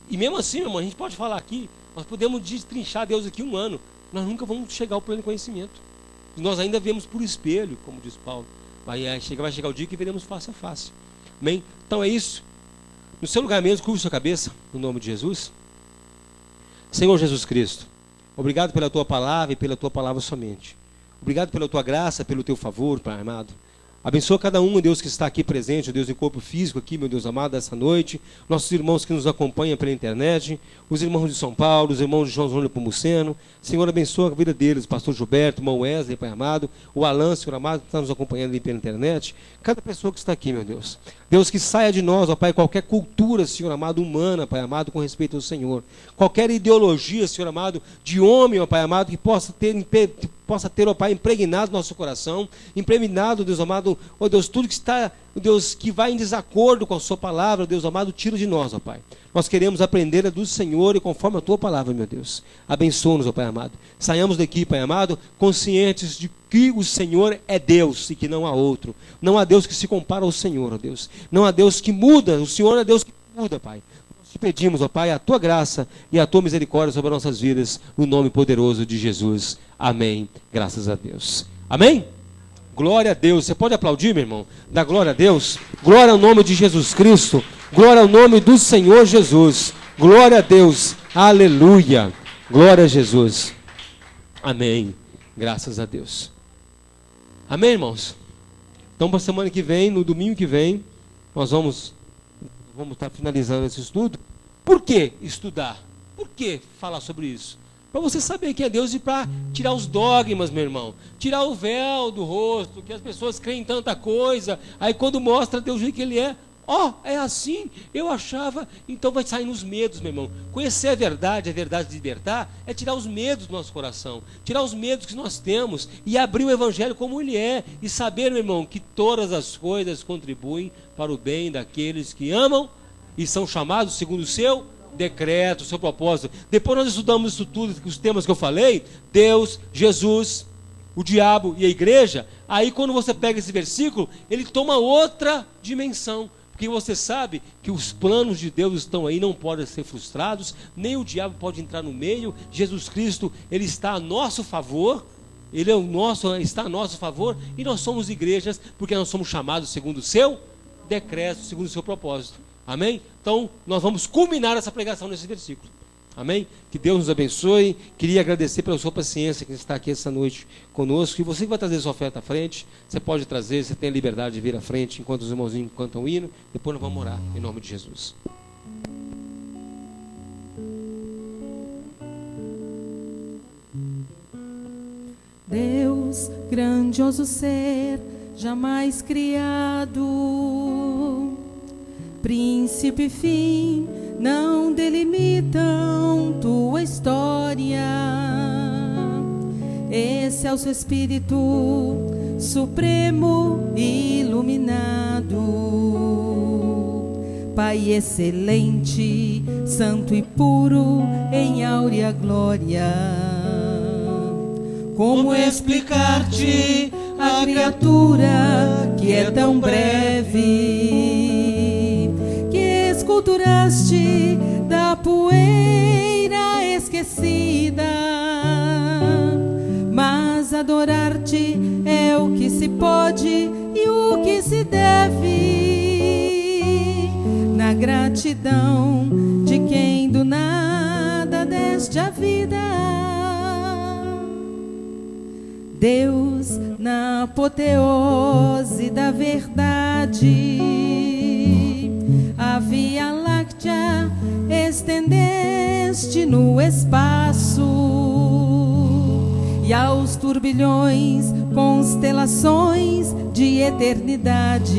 E mesmo assim, meu irmão, a gente pode falar aqui, nós podemos destrinchar Deus aqui 1 ano. Nós nunca vamos chegar ao pleno conhecimento. Nós ainda vemos por espelho, como diz Paulo. Vai chegar o dia que veremos face a face. Amém? Então é isso. No seu lugar mesmo, curva sua cabeça, no nome de Jesus. Senhor Jesus Cristo, obrigado pela tua palavra e pela tua palavra somente. Obrigado pela tua graça, pelo teu favor, Pai amado. Abençoa cada um, Deus, que está aqui presente, Deus, em corpo físico aqui, meu Deus amado, essa noite. Nossos irmãos que nos acompanham pela internet, os irmãos de São Paulo, os irmãos de João Júnior Pomuceno. Senhor, abençoa a vida deles, o pastor Gilberto, o irmão Wesley, Pai amado, o Alan, Senhor amado, que está nos acompanhando ali pela internet. Cada pessoa que está aqui, meu Deus. Deus, que saia de nós, ó Pai, qualquer cultura, Senhor amado, humana, Pai amado, com respeito ao Senhor. Qualquer ideologia, Senhor amado, de homem, ó Pai amado, que possa ter, ó Pai, impregnado nosso coração, impregnado, Deus amado, ó Deus, tudo que está, ó Deus, que vai em desacordo com a sua palavra, Deus amado, tira de nós, ó Pai. Nós queremos aprender do Senhor e conforme a tua palavra, meu Deus. Abençoa-nos, ó Pai amado. Saiamos daqui, Pai amado, conscientes de que o Senhor é Deus e que não há outro. Não há Deus que se compara ao Senhor, ó Deus. Não há Deus que muda, o Senhor é Deus que muda, Pai. Nós te pedimos, ó Pai, a tua graça e a tua misericórdia sobre as nossas vidas, no nome poderoso de Jesus. Amém. Graças a Deus. Amém? Glória a Deus. Você pode aplaudir, meu irmão? Dá glória a Deus. Glória ao nome de Jesus Cristo. Glória ao nome do Senhor Jesus. Glória a Deus. Aleluia. Glória a Jesus. Amém. Graças a Deus. Amém, irmãos? Então, para a semana que vem, no domingo que vem, nós vamos estar finalizando esse estudo. Por que estudar? Por que falar sobre isso? Para você saber quem é Deus e para tirar os dogmas, meu irmão. Tirar o véu do rosto, que as pessoas creem em tanta coisa. Aí quando mostra Deus o que ele é, é assim, eu achava. Então vai sair nos medos, meu irmão. Conhecer a verdade de libertar, é tirar os medos do nosso coração. Tirar os medos que nós temos e abrir o evangelho como ele é. E saber, meu irmão, que todas as coisas contribuem para o bem daqueles que amam e são chamados segundo o seu decreto, o seu propósito. Depois nós estudamos isso tudo, os temas que eu falei, Deus, Jesus, o diabo e a igreja. Aí quando você pega esse versículo, ele toma outra dimensão, porque você sabe que os planos de Deus estão aí, não podem ser frustrados, nem o diabo pode entrar no meio. Jesus Cristo, ele está a nosso favor, está a nosso favor, e nós somos igrejas, porque nós somos chamados segundo o seu decreto, segundo o seu propósito. Amém? Então, nós vamos culminar essa pregação nesse versículo. Amém? Que Deus nos abençoe. Queria agradecer pela sua paciência que está aqui essa noite conosco. E você que vai trazer sua oferta à frente, você pode trazer, você tem a liberdade de vir à frente enquanto os irmãozinhos cantam o hino. Depois nós vamos orar, em nome de Jesus. Deus, grandioso ser, jamais criado, princípio e fim não delimitam tua história. Esse é o seu Espírito supremo iluminado, Pai excelente, santo e puro em áurea glória. Como explicar-te a criatura que é tão breve, que esculturaste da poeira esquecida? Mas adorar-te é o que se pode e o que se deve. Na gratidão de quem do nada deste a vida. Deus, na apoteose da verdade, a Via Láctea estendeste no espaço, e aos turbilhões, constelações de eternidade,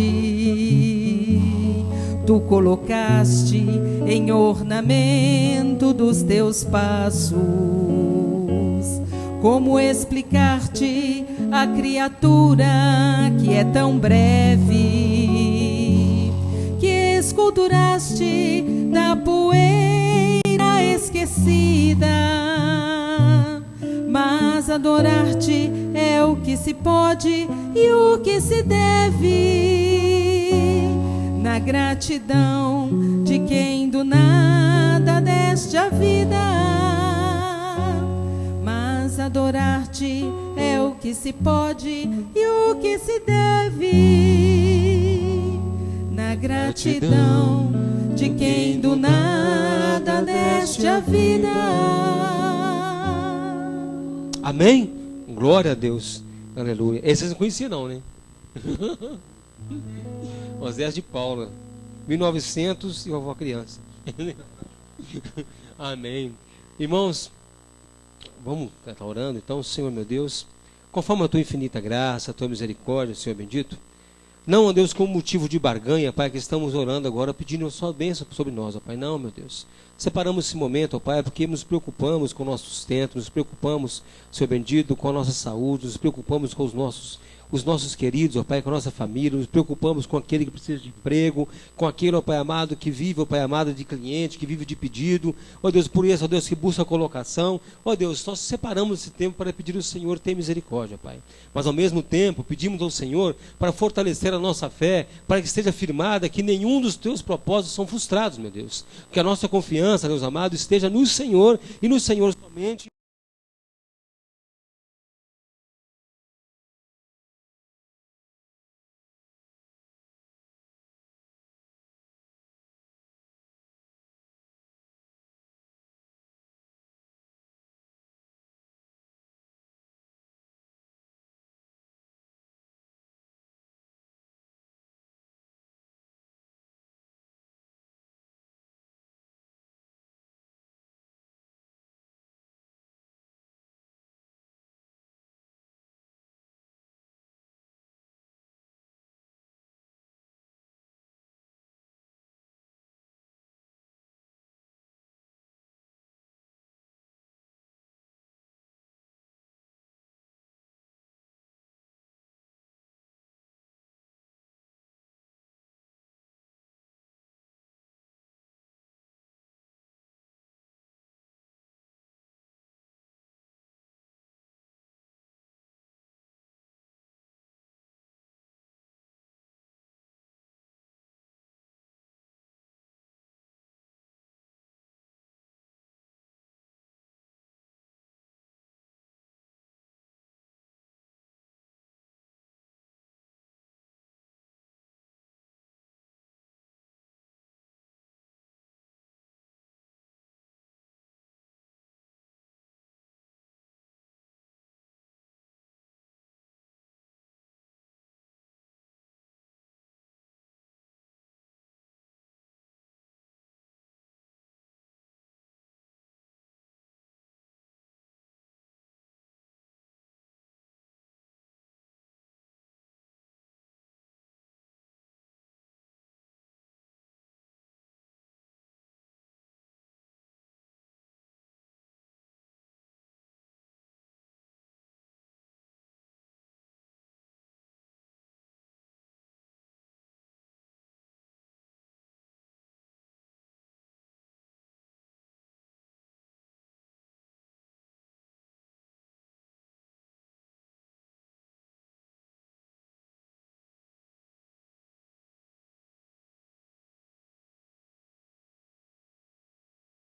tu colocaste em ornamento dos teus passos. Como explicar-te a criatura que é tão breve, que esculturaste da poeira esquecida? Mas adorar-te é o que se pode e o que se deve, na gratidão de quem do nada deste a vida. Mas adorar-te é o que se pode e o que se deve, na gratidão de quem do nada deste a vida. Amém? Glória a Deus. Aleluia. Esse vocês não conheciam não, né? Osés de Paula, 1900 e vovó criança. Amém. Irmãos, vamos estar orando então. Senhor meu Deus, conforme a tua infinita graça, a tua misericórdia, Senhor bendito, não, ó Deus, como motivo de barganha, Pai, que estamos orando agora, pedindo a sua bênção sobre nós, ó Pai. Não, meu Deus, separamos esse momento, ó Pai, porque nos preocupamos com o nosso sustento, nos preocupamos, Senhor bendito, com a nossa saúde, nos preocupamos com os nossos queridos, ó Pai, com a nossa família, nos preocupamos com aquele que precisa de emprego, com aquele, ó Pai amado, que vive, ó Pai amado, de cliente, que vive de pedido, ó Deus, por isso, ó Deus, que busca a colocação, ó Deus, nós separamos esse tempo para pedir ao Senhor, tem misericórdia, Pai, mas ao mesmo tempo, pedimos ao Senhor para fortalecer a nossa fé, para que esteja firmada que nenhum dos teus propósitos são frustrados, meu Deus, que a nossa confiança, Deus amado, esteja no Senhor e no Senhor somente.